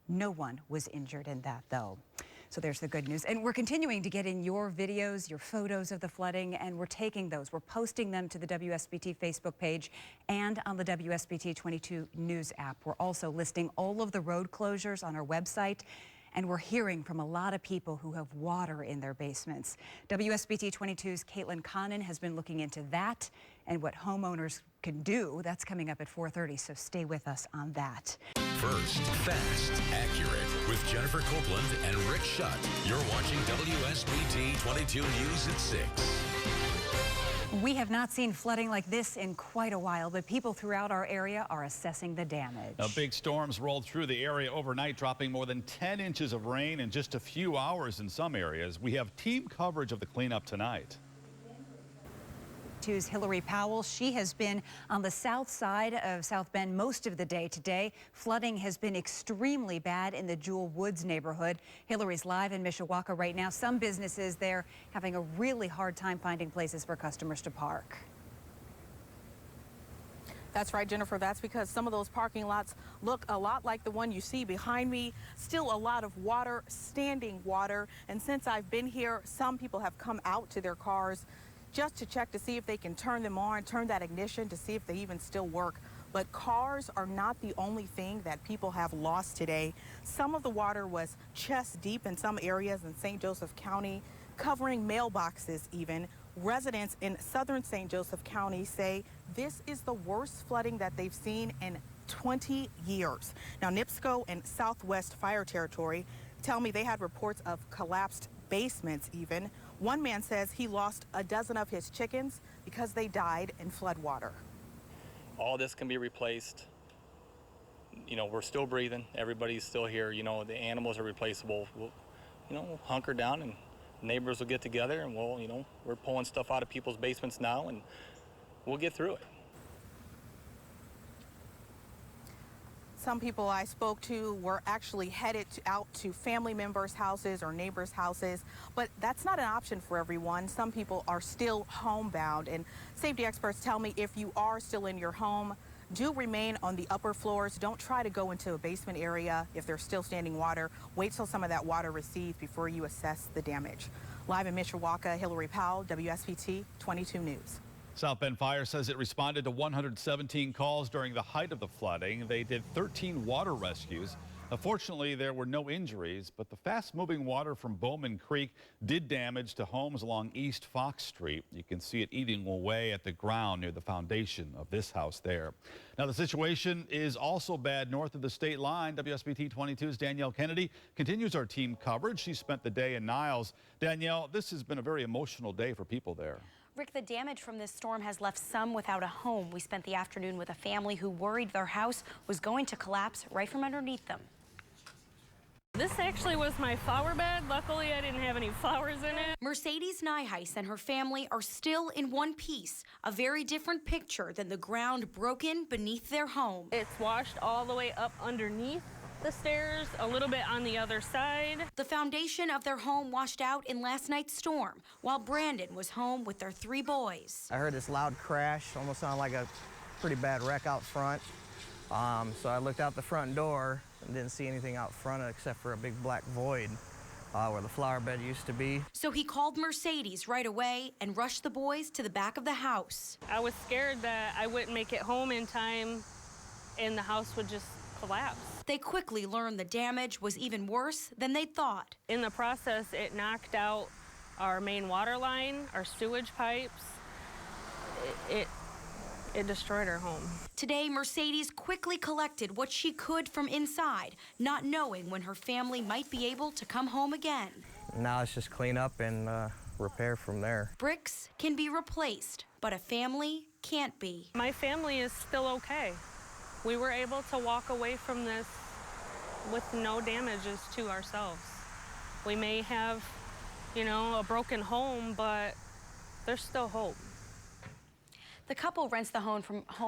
no one was injured in that, though. So there's the good news. And we're continuing to get in your videos, your photos of the flooding, and we're taking those. We're posting them to the WSBT Facebook page and on the WSBT 22 News app. We're also listing all of the road closures on our website. and we're hearing from a lot of people who have water in their basements. WSBT 22's Caitlin Connon has been looking into that and what homeowners can do. That's coming up at 4:30, so stay with us on that. First, fast, accurate with Jennifer Copeland and Rick Shutt. You're watching WSBT 22 News at 6. We have not seen flooding like this in quite a while, but people throughout our area are assessing the damage. Now, big storms rolled through the area overnight, dropping more than 10 inches of rain in just a few hours in some areas. We have team coverage of the cleanup tonight. Two's Hillary Powell. She has been on the south side of South Bend most of the day today. Flooding has been extremely bad in the Jewel Woods neighborhood. Hillary's live in Mishawaka right now. Some businesses there having a really hard time finding places for customers to park. That's right, Jennifer. That's because some of those parking lots look a lot like the one you see behind me. Still a lot of water, standing water. And since I've been here, some people have come out to their cars just to check to see if they can turn them on, turn that ignition to see if they even still work. But cars are not the only thing that people have lost today. Some of the water was chest deep in some areas in St. Joseph County, covering mailboxes even. Residents in southern St. Joseph County say this is the worst flooding that they've seen in 20 years. Now, NIPSCO and Southwest Fire Territory tell me they had reports of collapsed basements even. One man says he lost a dozen of his chickens because they died in flood water. All this can be replaced. You know, we're still breathing. Everybody's still here. You know, the animals are replaceable. We'll, hunker down and neighbors will get together and we're pulling stuff out of people's basements now and we'll get through it. Some people I spoke to were actually headed out to family members' houses or neighbors' houses, but that's not an option for everyone. Some people are still homebound, and safety experts tell me if you are still in your home, do remain on the upper floors. Don't try to go into a basement area if there's still standing water. Wait till some of that water recedes before you assess the damage. Live in Mishawaka, Hillary Powell, WSBT 22 News. South Bend Fire says it responded to 117 calls during the height of the flooding. They did 13 water rescues. Fortunately, there were no injuries, but the fast-moving water from Bowman Creek did damage to homes along East Fox Street. You can see it eating away at the ground near the foundation of this house there. Now, the situation is also bad north of the state line. WSBT 22's Danielle Kennedy continues our team coverage. She spent the day in Niles. Danielle, this has been a very emotional day for people there. Rick, the damage from this storm has left some without a home. We spent the afternoon with a family who worried their house was going to collapse right from underneath them. This actually was my flower bed. Luckily, I didn't have any flowers in it. Mercedes Nyheis and her family are still in one piece, a very different picture than the ground broken beneath their home. It's washed all the way up underneath the stairs, a little bit on the other side. The foundation of their home washed out in last night's storm, while Brandon was home with their 3 boys. I heard this loud crash, almost sounded like a pretty bad wreck out front. So I looked out the front door and didn't see anything out front except for a big black void where the flower bed used to be. So he called Mercedes right away and rushed the boys to the back of the house. I was scared that I wouldn't make it home in time and the house would just collapse. They quickly learned the damage was even worse than they thought. In the process, it knocked out our main water line, our sewage pipes. It destroyed our home. Today, Mercedes quickly collected what she could from inside, not knowing when her family might be able to come home again. Now it's just clean up and repair from there. Bricks can be replaced, but a family can't be. My family is still okay. We were able to walk away from this with no damages to ourselves. We may have, a broken home, but there's still hope. The couple rents the home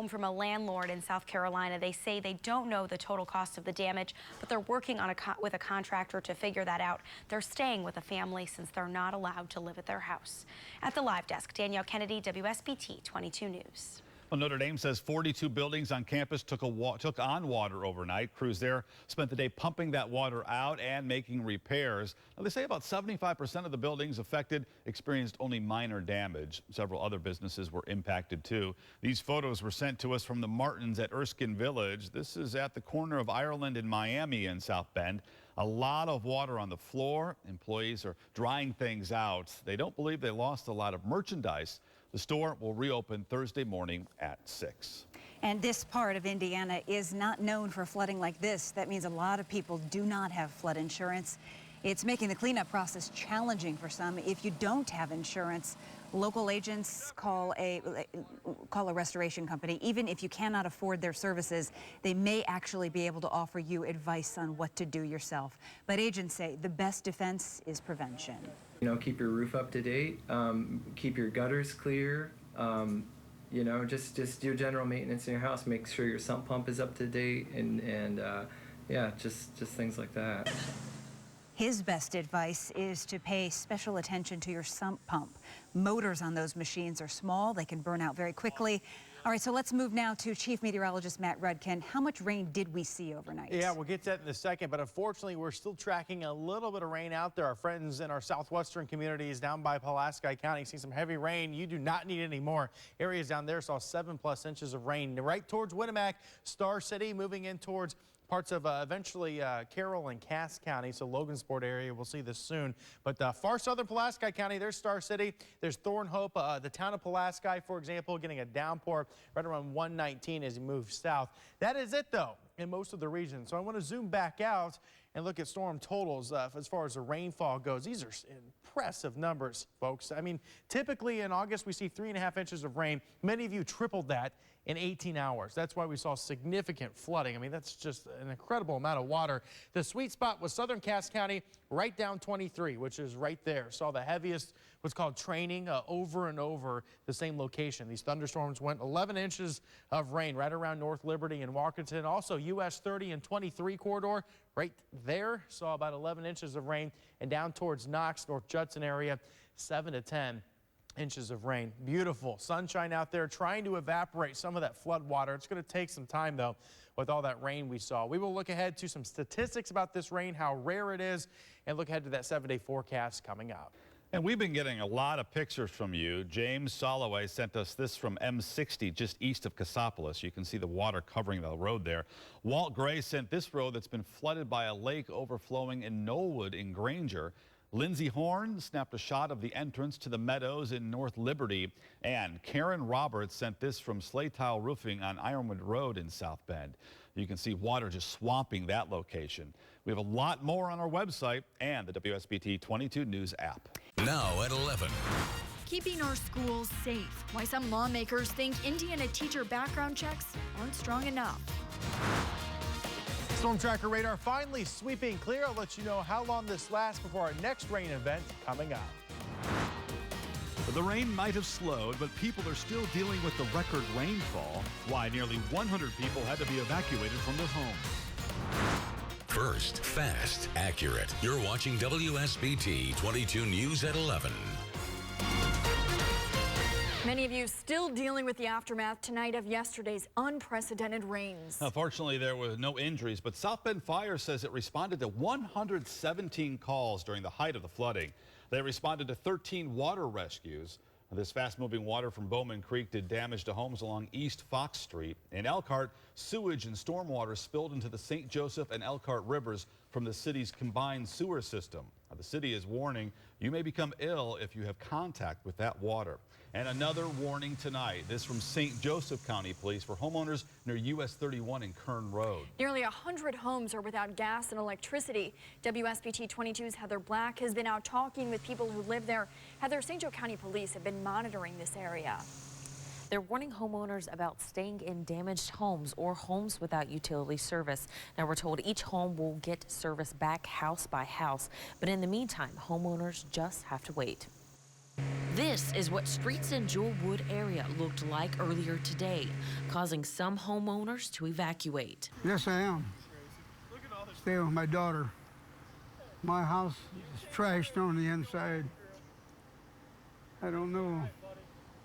from a landlord in South Carolina. They say they don't know the total cost of the damage, but they're working on with a contractor to figure that out. They're staying with a family since they're not allowed to live at their house. At the live desk, Danielle Kennedy, WSBT 22 News. Well, Notre Dame says 42 buildings on campus took on water overnight. Crews there spent the day pumping that water out and making repairs. Now, they say about 75% of the buildings affected experienced only minor damage. Several other businesses were impacted too. These photos were sent to us from the Martins at Erskine Village. This is at the corner of Ireland and Miami in South Bend. A lot of water on the floor. Employees are drying things out. They don't believe they lost a lot of merchandise. The store will reopen Thursday morning at 6. And this part of Indiana is not known for flooding like this. That means a lot of people do not have flood insurance. It's making the cleanup process challenging for some. If you don't have insurance, local agents call a restoration company. Even if you cannot afford their services, they may actually be able to offer you advice on what to do yourself. But agents say the best defense is prevention. You know, keep your roof up to date, keep your gutters clear, you know, just do general maintenance in your house. Make sure your sump pump is up to date, and yeah, just things like that. His best advice is to pay special attention to your sump pump. Motors on those machines are small. They can burn out very quickly. All right, so let's move now to Chief Meteorologist Matt Rudkin. How much rain did we see overnight? Yeah, we'll get to that in a second, but unfortunately, we're still tracking a little bit of rain out there. Our friends in our southwestern communities down by Pulaski County see some heavy rain. You do not need any more. Areas down there saw 7+ inches of rain right towards Winnemac, Star City, moving in towards parts of eventually Carroll and Cass County, so Logansport area. We'll see this soon. But far southern Pulaski County, there's Star City, there's Thornhope, the town of Pulaski, for example, getting a downpour right around 119 as you move south. That is it, though, in most of the region. So I want to zoom back out and look at storm totals as far as the rainfall goes. These are impressive numbers, folks. I mean, typically in August, we see 3.5 inches of rain. Many of you tripled that in 18 hours. That's why we saw significant flooding. I mean, that's just an incredible amount of water. The sweet spot was southern Cass County, right down 23, which is right there. Saw the heaviest, what's called training, over and over the same location. These thunderstorms went 11 inches of rain right around North Liberty and Walkerton. Also, US 30 and 23 corridor, right there, saw about 11 inches of rain. And down towards Knox, North Judson area, 7 to 10 inches of rain. Beautiful sunshine out there trying to evaporate some of that flood water. It's going to take some time, though, with all that rain we saw. We will look ahead to some statistics about this rain, how rare it is, and look ahead to that 7-day forecast coming up. And we've been getting a lot of pictures from you. James Soloway sent us this from M60, just east of Cassopolis. You can see the water covering the road there. Walt Gray sent this road that's been flooded by a lake overflowing in Knollwood in Granger. Lindsay Horn snapped a shot of the entrance to the Meadows in North Liberty. And Karen Roberts sent this from Sleigh Tile Roofing on Ironwood Road in South Bend. You can see water just swamping that location. We have a lot more on our website and the WSBT 22 News app. Now at 11. Keeping our schools safe. Why some lawmakers think Indiana teacher background checks aren't strong enough. Storm Tracker radar finally sweeping clear. I'll let you know how long this lasts before our next rain event coming up. The rain might have slowed, but people are still dealing with the record rainfall. Why nearly 100 people had to be evacuated from their homes. First, fast, accurate. You're watching WSBT 22 News at 11. Many of you still dealing with the aftermath tonight of yesterday's unprecedented rains. Fortunately, there were no injuries, but South Bend Fire says it responded to 117 calls during the height of the flooding. They responded to 13 water rescues. This fast-moving water from Bowman Creek did damage to homes along East Fox Street. In Elkhart, sewage and stormwater spilled into the St. Joseph and Elkhart rivers from the city's combined sewer system. Now, the city is warning you may become ill if you have contact with that water. And another warning tonight. This from St. Joseph County Police for homeowners near US 31 and Kern Road. Nearly 100 homes are without gas and electricity. WSBT 22's Heather Black has been out talking with people who live there. Heather, St. Joe County Police have been monitoring this area. They're warning homeowners about staying in damaged homes or homes without utility service. Now, we're told each home will get service back house by house, but in the meantime, homeowners just have to wait. This is what streets in Jewel Wood area looked like earlier today, causing some homeowners to evacuate. Yes, I am. Staying with my daughter. My house is trashed on the inside. I don't know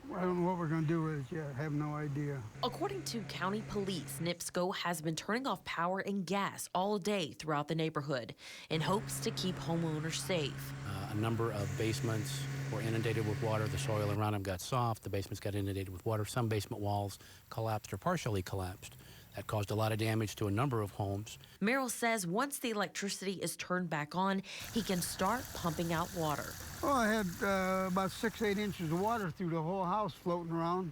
what we're going to do with it yet. I have no idea. According to county police, NIPSCO has been turning off power and gas all day throughout the neighborhood in hopes to keep homeowners safe. A number of basements were inundated with water. The soil around them got soft. The basements got inundated with water. Some basement walls collapsed or partially collapsed. That caused a lot of damage to a number of homes. Merrill says once the electricity is turned back on, he can start pumping out water. Well, I had about 6-8 inches of water through the whole house floating around.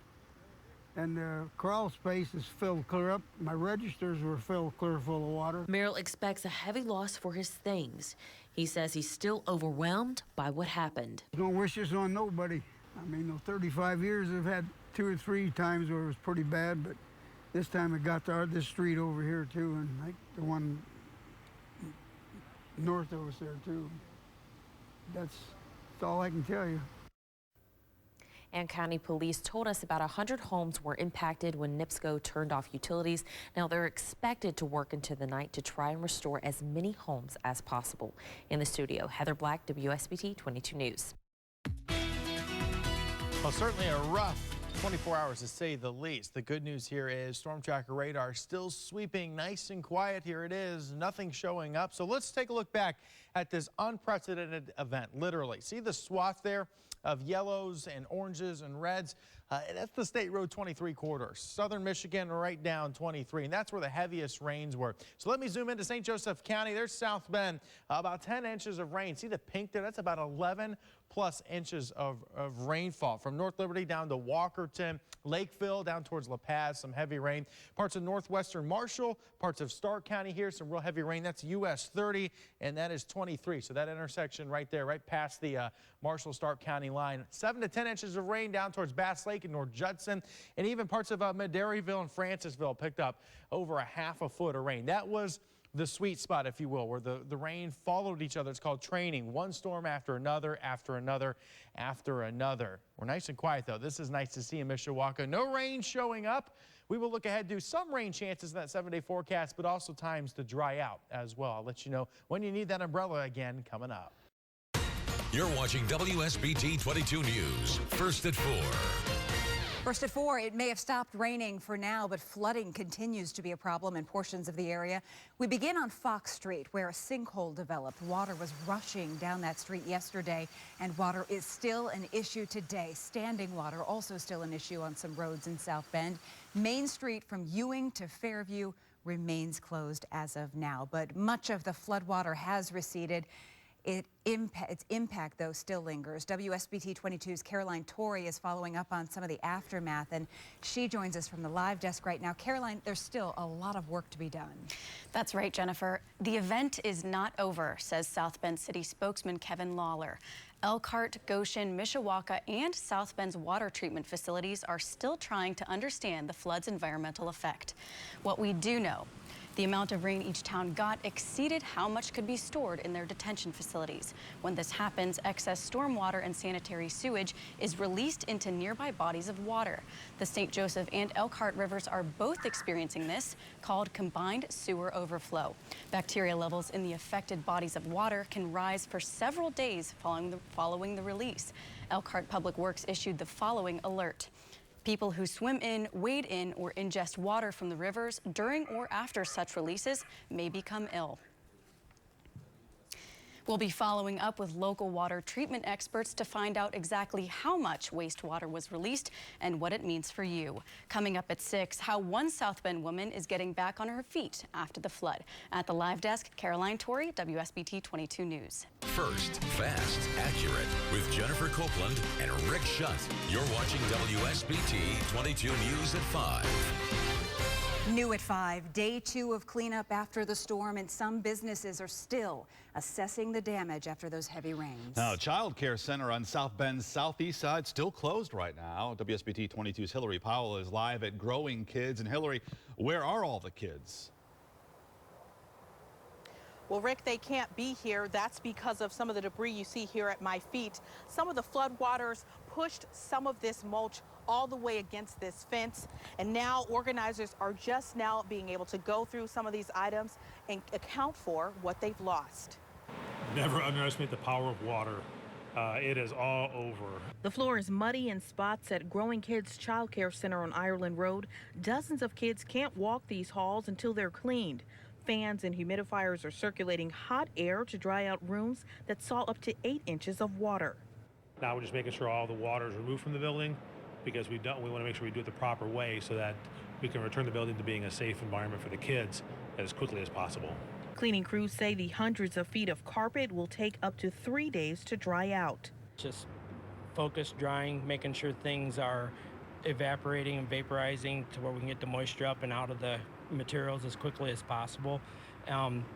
And the crawl space is filled clear up. My registers were filled clear full of water. Merrill expects a heavy loss for his things. He says he's still overwhelmed by what happened. No wishes on nobody. I mean, 35 years I've had 2 or 3 times where it was pretty bad, but this time it got to this street over here too, and like the one north of us there too. That's all I can tell you. And County Police told us about 100 homes were impacted when NIPSCO turned off utilities. Now they're expected to work into the night to try and restore as many homes as possible. In the studio, Heather Black, WSBT 22 News. Well, certainly a rough 24 hours to say the least. The good news here is Storm Tracker radar still sweeping nice and quiet. Here it is, nothing showing up. So let's take a look back at this unprecedented event, literally. See the swath there of yellows and oranges and reds? That's the State Road 23 corridor. Southern Michigan right down 23, and that's where the heaviest rains were. So let me zoom into St. Joseph County. There's South Bend, about 10 inches of rain. See the pink there? That's about 11+ inches of rainfall from North Liberty down to Walkerton, Lakeville, down towards La Paz, some heavy rain. Parts of northwestern Marshall, parts of Stark County here, some real heavy rain. That's US 30, and that is 23. So that intersection right there, right past the Marshall-Stark County line. 7 to 10 inches of rain down towards Bass Lake and North Judson, and even parts of Medaryville and Francisville picked up over a ½ foot of rain. That was the sweet spot, if you will, where the rain followed each other. It's called training. One storm after another, after another, after another. We're nice and quiet, though. This is nice to see in Mishawaka. No rain showing up. We will look ahead to some rain chances in that 7-day forecast, but also times to dry out as well. I'll let you know when you need that umbrella again coming up. You're watching WSBT 22 News, First at 4. First at 4, it may have stopped raining for now, but flooding continues to be a problem in portions of the area. We begin on Fox Street, where a sinkhole developed. Water was rushing down that street yesterday, and water is still an issue today. Standing water also still an issue on some roads in South Bend. Main Street from Ewing to Fairview remains closed as of now, but much of the floodwater has receded. Its impact, though, still lingers. WSBT 22's Caroline Torrey is following up on some of the aftermath, and she joins us from the live desk right now. Caroline, there's still a lot of work to be done. That's right, Jennifer. The event is not over, says South Bend City spokesman Kevin Lawler. Elkhart, Goshen, Mishawaka, and South Bend's water treatment facilities are still trying to understand the flood's environmental effect. What we do know, the amount of rain each town got exceeded how much could be stored in their detention facilities. When this happens, excess stormwater and sanitary sewage is released into nearby bodies of water. The St. Joseph and Elkhart rivers are both experiencing this, called combined sewer overflow. Bacteria levels in the affected bodies of water can rise for several days following the release. Elkhart Public Works issued the following alert. People who swim in, wade in, or ingest water from the rivers during or after such releases may become ill. We'll be following up with local water treatment experts to find out exactly how much wastewater was released and what it means for you. Coming up at 6, how one South Bend woman is getting back on her feet after the flood. At the live desk, Caroline Torrey, WSBT 22 News. First, fast, accurate with Jennifer Copeland and Rick Shutt. You're watching WSBT 22 News at 5. New at 5, day 2 of cleanup after the storm, and some businesses are still assessing the damage after those heavy rains. Now, a child care center on South Bend's southeast side still closed right now. WSBT 22's Hillary Powell is live at Growing Kids. And Hillary, where are all the kids? Well, Rick, they can't be here. That's because of some of the debris you see here at my feet. Some of the floodwaters pushed some of this mulch all the way against this fence, and now organizers are just now being able to go through some of these items and account for what they've lost. Never underestimate the power of water. It is all over. The floor is muddy in spots at Growing Kids Child Care Center on Ireland Road. Dozens of kids can't walk these halls until they're cleaned. Fans and humidifiers are circulating hot air to dry out rooms that saw up to 8 inches of water. Now we're just making sure all the water is removed from the building, because we want to make sure we do it the proper way so that we can return the building to being a safe environment for the kids as quickly as possible. Cleaning crews say the hundreds of feet of carpet will take up to 3 days to dry out. Just focus drying, making sure things are evaporating and vaporizing to where we can get the moisture up and out of the materials as quickly as possible.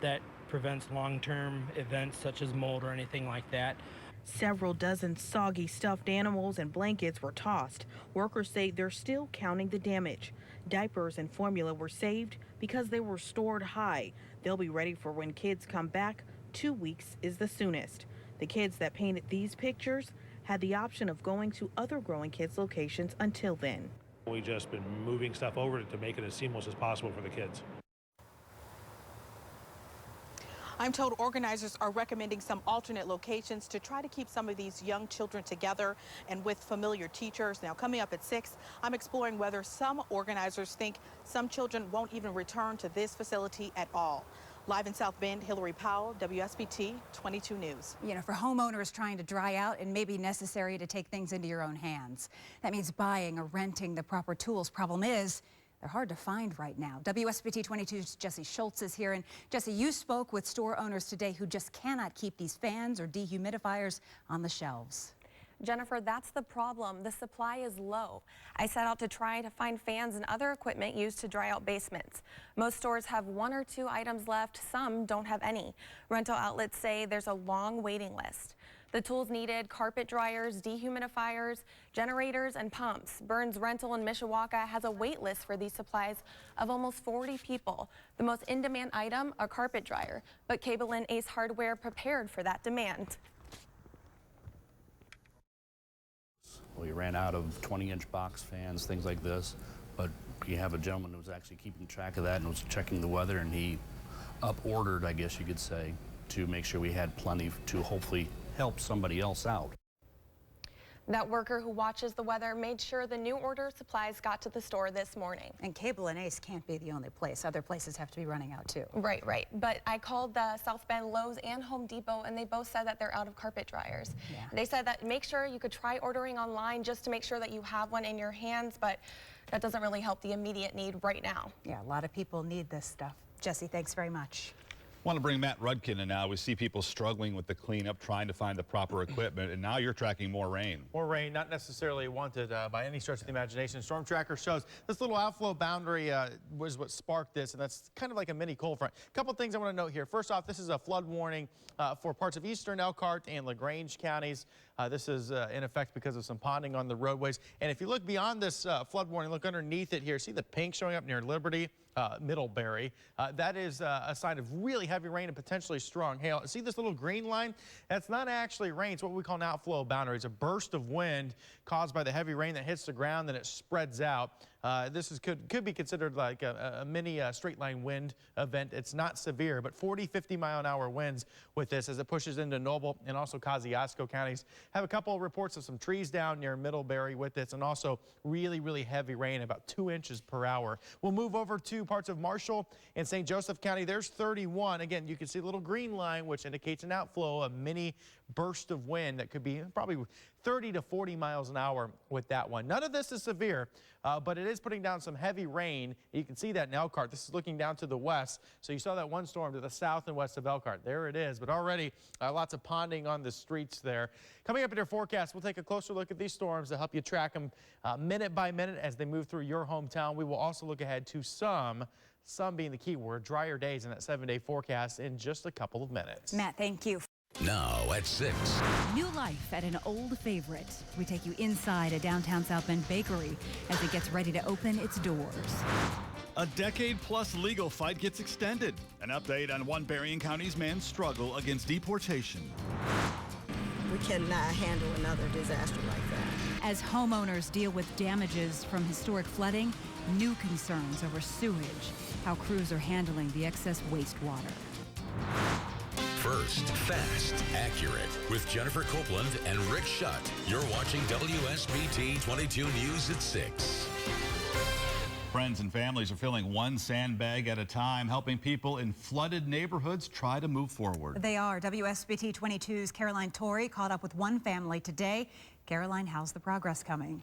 That prevents long-term events such as mold or anything like that. Several dozen soggy stuffed animals and blankets were tossed. Workers say they're still counting the damage. Diapers and formula were saved because they were stored high. They'll be ready for when kids come back. 2 weeks is the soonest. The kids that painted these pictures had the option of going to other Growing Kids locations until then. We've just been moving stuff over to make it as seamless as possible for the kids. I'm told organizers are recommending some alternate locations to try to keep some of these young children together and with familiar teachers. Now, coming up at 6, I'm exploring whether some organizers think some children won't even return to this facility at all. Live in South Bend, Hillary Powell, WSBT 22 News. You know, for homeowners trying to dry out, it may be necessary to take things into your own hands. That means buying or renting the proper tools. Problem is, they're hard to find right now. WSBT 22's Jesse Schultz is here. And Jesse, you spoke with store owners today who just cannot keep these fans or dehumidifiers on the shelves. Jennifer, that's the problem. The supply is low. I set out to try to find fans and other equipment used to dry out basements. Most stores have 1 or 2 items left. Some don't have any. Rental outlets say there's a long waiting list. The tools needed: carpet dryers, dehumidifiers, generators, and pumps. Burns Rental in Mishawaka has a wait list for these supplies of almost 40 people. The most in-demand item, a carpet dryer, but Cable and Ace Hardware prepared for that demand. We ran out of 20-inch box fans, things like this, but you have a gentleman who was actually keeping track of that and was checking the weather, and he up-ordered, I guess you could say, to make sure we had plenty to hopefully help somebody else out. That worker who watches the weather made sure the new order of supplies got to the store this morning. And Cable and Ace can't be the only place. Other places have to be running out too. Right. But I called the South Bend Lowe's and Home Depot, and they both said that they're out of carpet dryers. Yeah. They said that make sure you could try ordering online just to make sure that you have one in your hands, but that doesn't really help the immediate need right now. Yeah, a lot of people need this stuff. Jesse, thanks very much. I want to bring Matt Rudkin in now. We see people struggling with the cleanup, trying to find the proper equipment, and now you're tracking more rain. More rain, not necessarily wanted by any stretch of the imagination. Storm Tracker shows this little outflow boundary was what sparked this, and that's kind of like a mini cold front. A couple things I want to note here. First off, this is a flood warning for parts of eastern Elkhart and LaGrange counties. This is in effect because of some ponding on the roadways. And if you look beyond this flood warning, look underneath it here. See the pink showing up near Liberty, Middlebury. That is a sign of really heavy rain and potentially strong hail. See this little green line? That's not actually rain. It's what we call an outflow boundary. It's a burst of wind caused by the heavy rain that hits the ground, then it spreads out. This could be considered like a mini straight line wind event. It's not severe, but 40, 50 mile an hour winds with this as it pushes into Noble and also Kosciuszko counties. Have a couple of reports of some trees down near Middlebury with this, and also really, really heavy rain, about 2 inches per hour. We'll move over to parts of Marshall and St. Joseph County. There's 31. Again, you can see a little green line, which indicates an outflow, a mini burst of wind that could be probably 30 to 40 miles an hour with that one. None of this is severe, but it is putting down some heavy rain. You can see that in Elkhart. This is looking down to the west. So you saw that one storm to the south and west of Elkhart. There it is, but already lots of ponding on the streets there. Coming up in your forecast, we'll take a closer look at these storms to help you track them minute by minute as they move through your hometown. We will also look ahead to some being the key word, drier days in that 7-day forecast in just a couple of minutes. Matt, thank you. Now at 6. New life at an old favorite. We take you inside a downtown South Bend bakery as it gets ready to open its doors. A decade-plus legal fight gets extended. An update on one Berrien County's man's struggle against deportation. We cannot handle another disaster like that. As homeowners deal with damages from historic flooding, new concerns over sewage, how crews are handling the excess wastewater. First, fast, accurate with Jennifer Copeland and Rick Shutt. You're watching WSBT 22 News at 6. Friends and families are filling one sandbag at a time, helping people in flooded neighborhoods try to move forward. They are. WSBT 22's Caroline Torrey caught up with one family today. Caroline, how's the progress coming?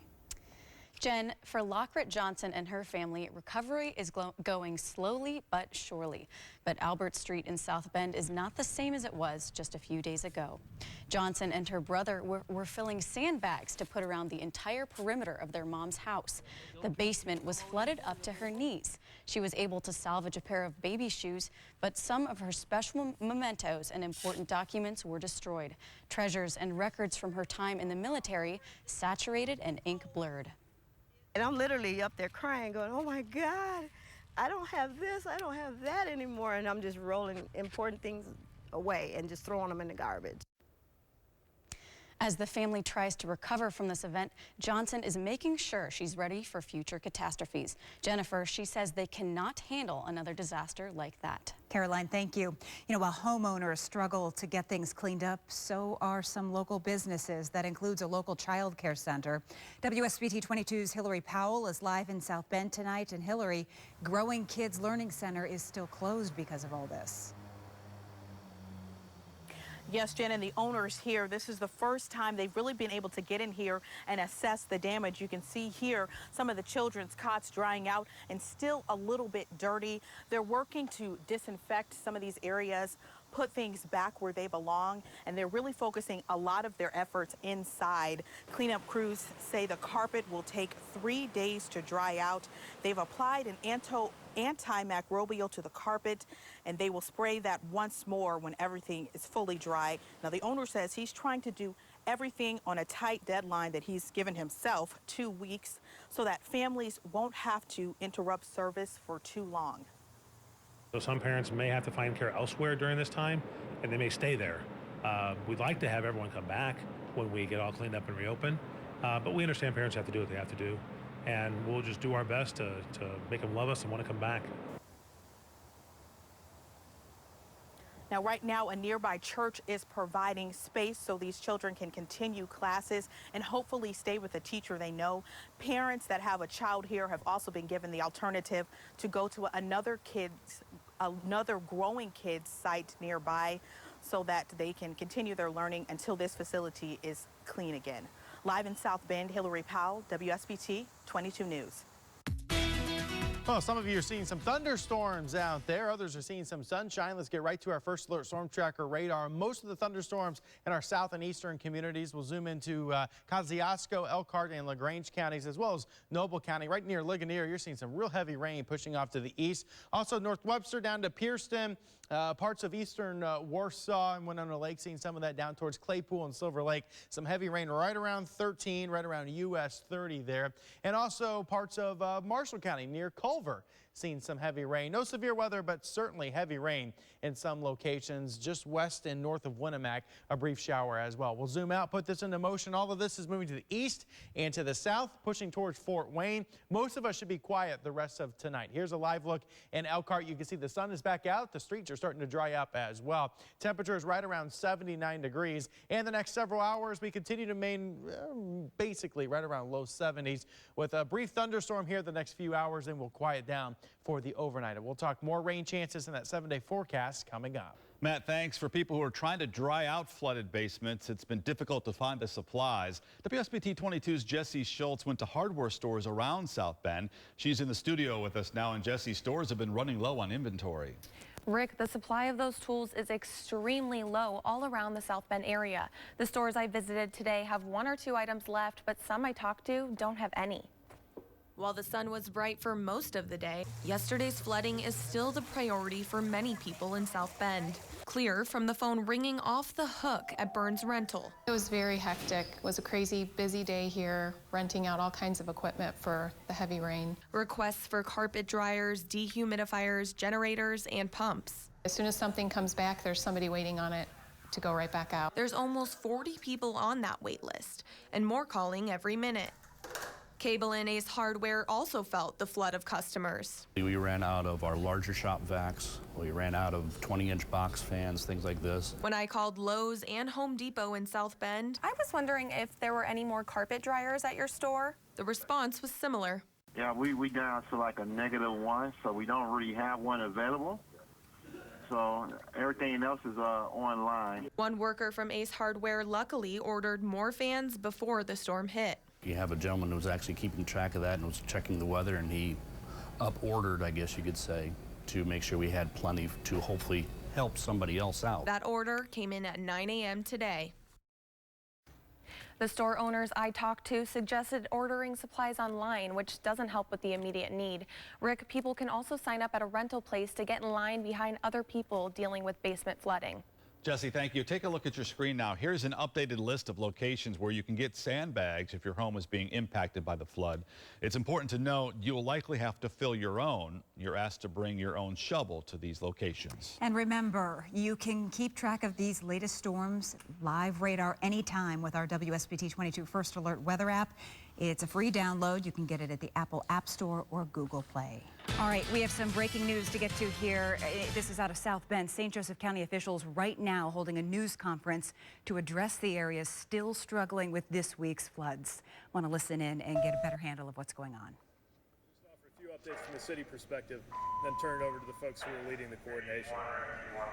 Jen, for Lockrit Johnson and her family, recovery is going slowly but surely. But Albert Street in South Bend is not the same as it was just a few days ago. Johnson and her brother were filling sandbags to put around the entire perimeter of their mom's house. The basement was flooded up to her knees. She was able to salvage a pair of baby shoes, but some of her special mementos and important documents were destroyed. Treasures and records from her time in the military saturated and ink blurred. And I'm literally up there crying, going, oh my God, I don't have this, I don't have that anymore. And I'm just rolling important things away and just throwing them in the garbage. As the family tries to recover from this event, Johnson is making sure she's ready for future catastrophes. Jennifer, she says they cannot handle another disaster like that. Caroline, thank you. You know, while homeowners struggle to get things cleaned up, so are some local businesses. That includes a local child care center. WSBT 22's Hillary Powell is live in South Bend tonight. And Hillary, Growing Kids Learning Center is still closed because of all this. Yes, Jen, and the owners here, this is the first time they've really been able to get in here and assess the damage. You can see here some of the children's cots drying out and still a little bit dirty. They're working to disinfect some of these areas, put things back where they belong, and they're really focusing a lot of their efforts inside. Cleanup crews say the carpet will take 3 days to dry out. They've applied an antimicrobial to the carpet, and they will spray that once more when everything is fully dry. Now, the owner says he's trying to do everything on a tight deadline that he's given himself, 2 weeks, so that families won't have to interrupt service for too long. So some parents may have to find care elsewhere during this time, and they may stay there. We'd like to have everyone come back when we get all cleaned up and reopen, but we understand parents have to do what they have to do, and we'll just do our best to make them love us and want to come back. Now, right now, a nearby church is providing space so these children can continue classes and hopefully stay with a teacher they know. Parents that have a child here have also been given the alternative to go to another Growing Kids site nearby so that they can continue their learning until this facility is clean again. Live in South Bend, Hillary Powell, WSBT 22 News. Well, some of you are seeing some thunderstorms out there. Others are seeing some sunshine. Let's get right to our first alert storm tracker radar. Most of the thunderstorms in our south and eastern communities will zoom into Kosciuszko, Elkhart, and LaGrange counties, as well as Noble County. Right near Ligonier, you're seeing some real heavy rain pushing off to the east. Also, North Webster down to Pierceton, parts of eastern Warsaw and Winona Lake, seeing some of that down towards Claypool and Silver Lake. Some heavy rain right around 13, right around US 30 there. And also parts of Marshall County near Culver, seeing some heavy rain. No severe weather, but certainly heavy rain in some locations just west and north of Winnemac. A brief shower as well. We'll zoom out, put this into motion. All of this is moving to the east and to the south, pushing towards Fort Wayne. Most of us should be quiet the rest of tonight. Here's a live look in Elkhart. You can see the sun is back out. The streets are starting to dry up as well. Temperature is right around 79 degrees. And the next several hours, we continue to remain basically right around low 70s with a brief thunderstorm here the next few hours, and we'll quiet down for the overnight. And we'll talk more rain chances in that 7-day forecast coming up. Matt, thanks. For people who are trying to dry out flooded basements, it's been difficult to find the supplies. WSBT 22's Jesse Schultz went to hardware stores around South Bend. She's in the studio with us now, and Jesse's stores have been running low on inventory. Rick, the supply of those tools is extremely low all around the South Bend area. The stores I visited today have 1 or 2 items left, but some I talked to don't have any. While the sun was bright for most of the day, yesterday's flooding is still the priority for many people in South Bend. Clear from the phone ringing off the hook at Burns Rental. It was very hectic. It was a crazy busy day here, renting out all kinds of equipment for the heavy rain. Requests for carpet dryers, dehumidifiers, generators, and pumps. As soon as something comes back, there's somebody waiting on it to go right back out. There's almost 40 people on that wait list, and more calling every minute. Cable and Ace Hardware also felt the flood of customers. We ran out of our larger shop vacs. We ran out of 20-inch box fans, things like this. When I called Lowe's and Home Depot in South Bend, I was wondering if there were any more carpet dryers at your store. The response was similar. Yeah, we down to like a -1, so we don't really have one available. So everything else is online. One worker from Ace Hardware luckily ordered more fans before the storm hit. You have a gentleman who's actually keeping track of that and was checking the weather, and he ordered, I guess you could say, to make sure we had plenty to hopefully help somebody else out. That order came in at 9 a.m. today. The store owners I talked to suggested ordering supplies online, which doesn't help with the immediate need. Rick, people can also sign up at a rental place to get in line behind other people dealing with basement flooding. Jesse, thank you. Take a look at your screen now. Here's an updated list of locations where you can get sandbags if your home is being impacted by the flood. It's important to note you will likely have to fill your own. You're asked to bring your own shovel to these locations. And remember, you can keep track of these latest storms, live radar anytime with our WSBT 22 First Alert weather app. It's a free download. You can get it at the Apple App Store or Google Play. All right, we have some breaking news to get to here. This is out of South Bend. St. Joseph County officials right now holding a news conference to address the areas still struggling with this week's floods. Want to listen in and get a better handle of what's going on. Just offer a few updates from the city perspective, then turn it over to the folks who are leading the coordination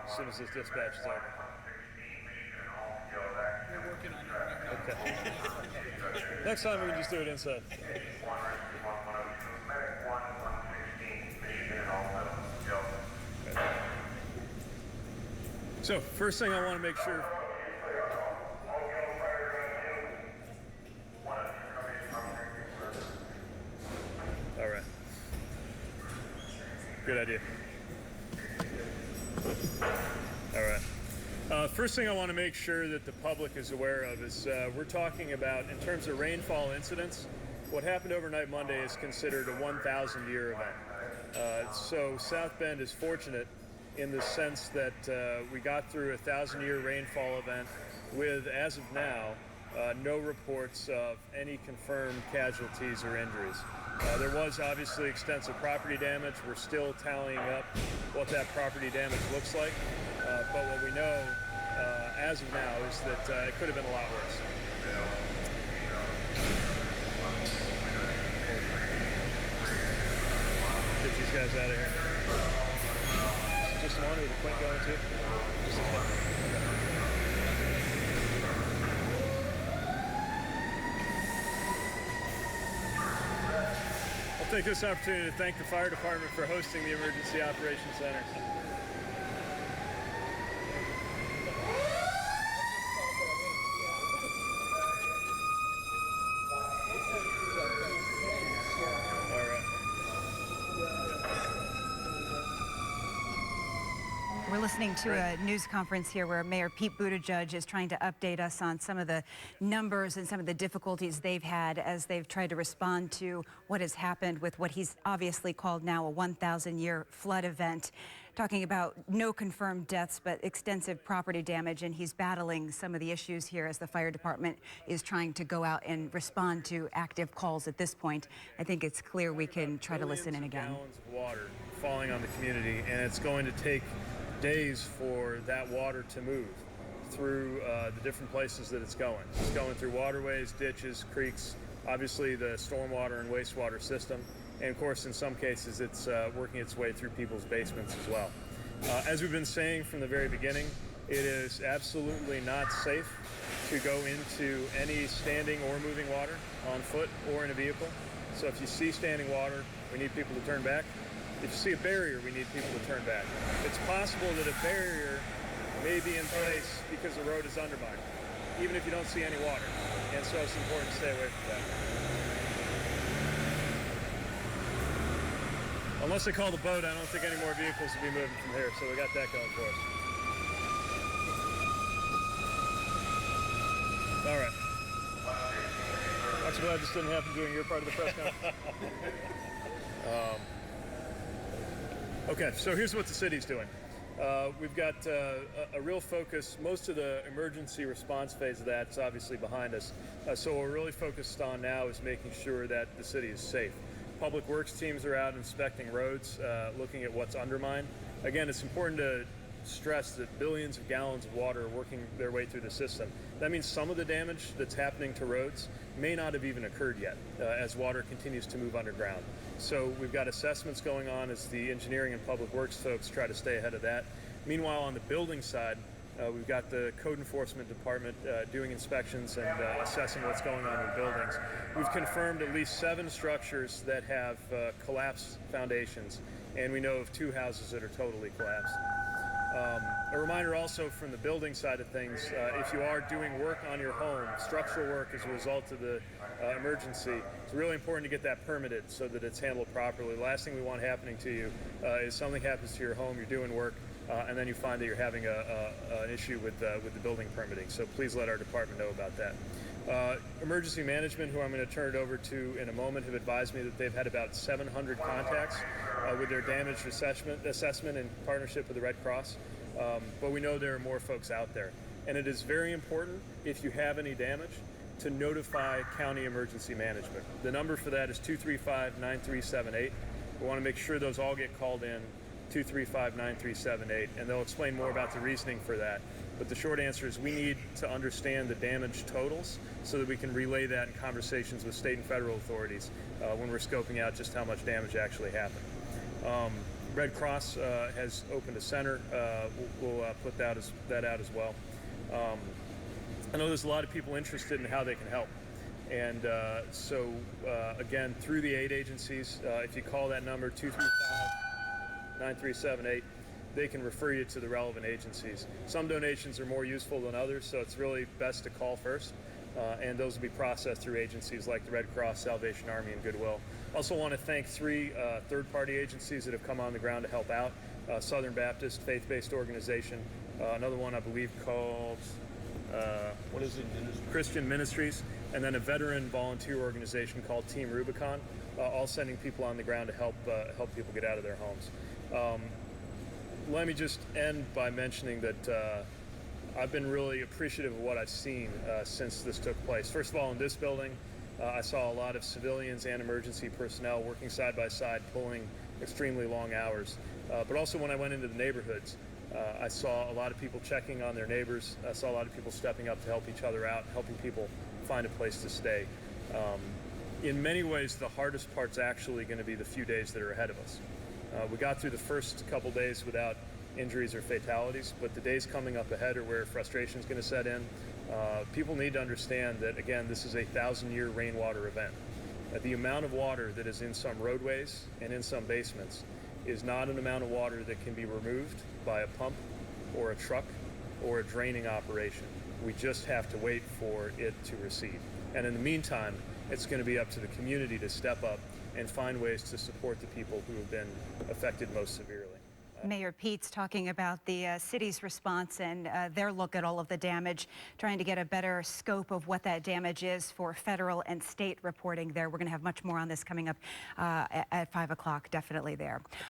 as soon as this dispatch is over. We're working on it. Okay. Next time we can just do it inside. So, first thing I want to make sure. All right. Good idea. All right. First thing I want to make sure that the public is aware of is we're talking about, in terms of rainfall incidents, what happened overnight Monday is considered a 1,000-year event. So South Bend is fortunate in the sense that we got through a 1,000-year rainfall event with, as of now, no reports of any confirmed casualties or injuries. There was obviously extensive property damage. We're still tallying up what that property damage looks like. But what we know as of now is that it could have been a lot worse. Get these guys out of here. Just one with a Quint going too? Just I'll take this opportunity to thank the fire department for hosting the Emergency Operations Center. We're listening to a news conference here where Mayor Pete Buttigieg is trying to update us on some of the numbers and some of the difficulties they've had as they've tried to respond to what has happened with what he's obviously called now a 1,000-year flood event. Talking about no confirmed deaths, but extensive property damage, and he's battling some of the issues here as the fire department is trying to go out and respond to active calls at this point. I think it's clear we can try to listen in again. Gallons of water falling on the community, and it's going to take days for that water to move through the different places that it's going. It's going through waterways, ditches, creeks, obviously the stormwater and wastewater system, and of course in some cases it's working its way through people's basements as well. As we've been saying from the very beginning, it is absolutely not safe to go into any standing or moving water on foot or in a vehicle. So if you see standing water, we need people to turn back. If you see a barrier, we need people to turn back. It's possible that a barrier may be in place because the road is undermined, even if you don't see any water. And so it's important to stay away from that. Unless they call the boat, I don't think any more vehicles will be moving from here, so we got that going for us. All right. I'm so glad this didn't happen during your part of the press conference. Okay, so here's what the city's doing. We've got a real focus. Most of the emergency response phase of that's obviously behind us. So what we're really focused on now is making sure that the city is safe. Public Works teams are out inspecting roads, looking at what's undermined. Again, it's important to stress that billions of gallons of water are working their way through the system. That means some of the damage that's happening to roads may not have even occurred yet as water continues to move underground. So we've got assessments going on as the engineering and public works folks try to stay ahead of that. Meanwhile, on the building side, We've got the code enforcement department doing inspections and assessing what's going on in buildings. We've confirmed at least 7 structures that have collapsed foundations, and we know of 2 houses that are totally collapsed. A reminder also from the building side of things, if you are doing work on your home, structural work as a result of the emergency, it's really important to get that permitted so that it's handled properly. The last thing we want happening to you is something happens to your home, you're doing work, and then you find that you're having an issue with the building permitting. So please let our department know about that. Emergency management, who I'm going to turn it over to in a moment, have advised me that they've had about 700 contacts with their damage assessment in partnership with the Red Cross. But we know there are more folks out there. And it is very important, if you have any damage, to notify County Emergency Management. The number for that is 235-9378. We want to make sure those all get called in, 235-9378, and they'll explain more about the reasoning for that. But the short answer is we need to understand the damage totals so that we can relay that in conversations with state and federal authorities when we're scoping out just how much damage actually happened. Red Cross has opened a center. We'll put that out as well. I know there's a lot of people interested in how they can help. And so, again, through the aid agencies, if you call that number, 235-9378, they can refer you to the relevant agencies. Some donations are more useful than others, so it's really best to call first. And those will be processed through agencies like the Red Cross, Salvation Army, and Goodwill. Also want to thank 3 third-party agencies that have come on the ground to help out. Southern Baptist, faith-based organization. Another one I believe called, what is it? Christian Ministries. And then a veteran volunteer organization called Team Rubicon, all sending people on the ground to help people get out of their homes. Let me just end by mentioning that I've been really appreciative of what I've seen since this took place. First of all, in this building, I saw a lot of civilians and emergency personnel working side by side, pulling extremely long hours. But also when I went into the neighborhoods, I saw a lot of people checking on their neighbors. I saw a lot of people stepping up to help each other out, helping people find a place to stay. In many ways, the hardest part's actually going to be the few days that are ahead of us. We got through the first couple days without injuries or fatalities, but the days coming up ahead are where frustration is going to set in. People need to understand that, again, this is a 1,000-year rainwater event. The amount of water that is in some roadways and in some basements is not an amount of water that can be removed by a pump or a truck or a draining operation. We just have to wait for it to recede. And in the meantime, it's going to be up to the community to step up and find ways to support the people who have been affected most severely. Mayor Pete's talking about the city's response and their look at all of the damage, trying to get a better scope of what that damage is for federal and state reporting there. We're going to have much more on this coming up at 5 o'clock, definitely there.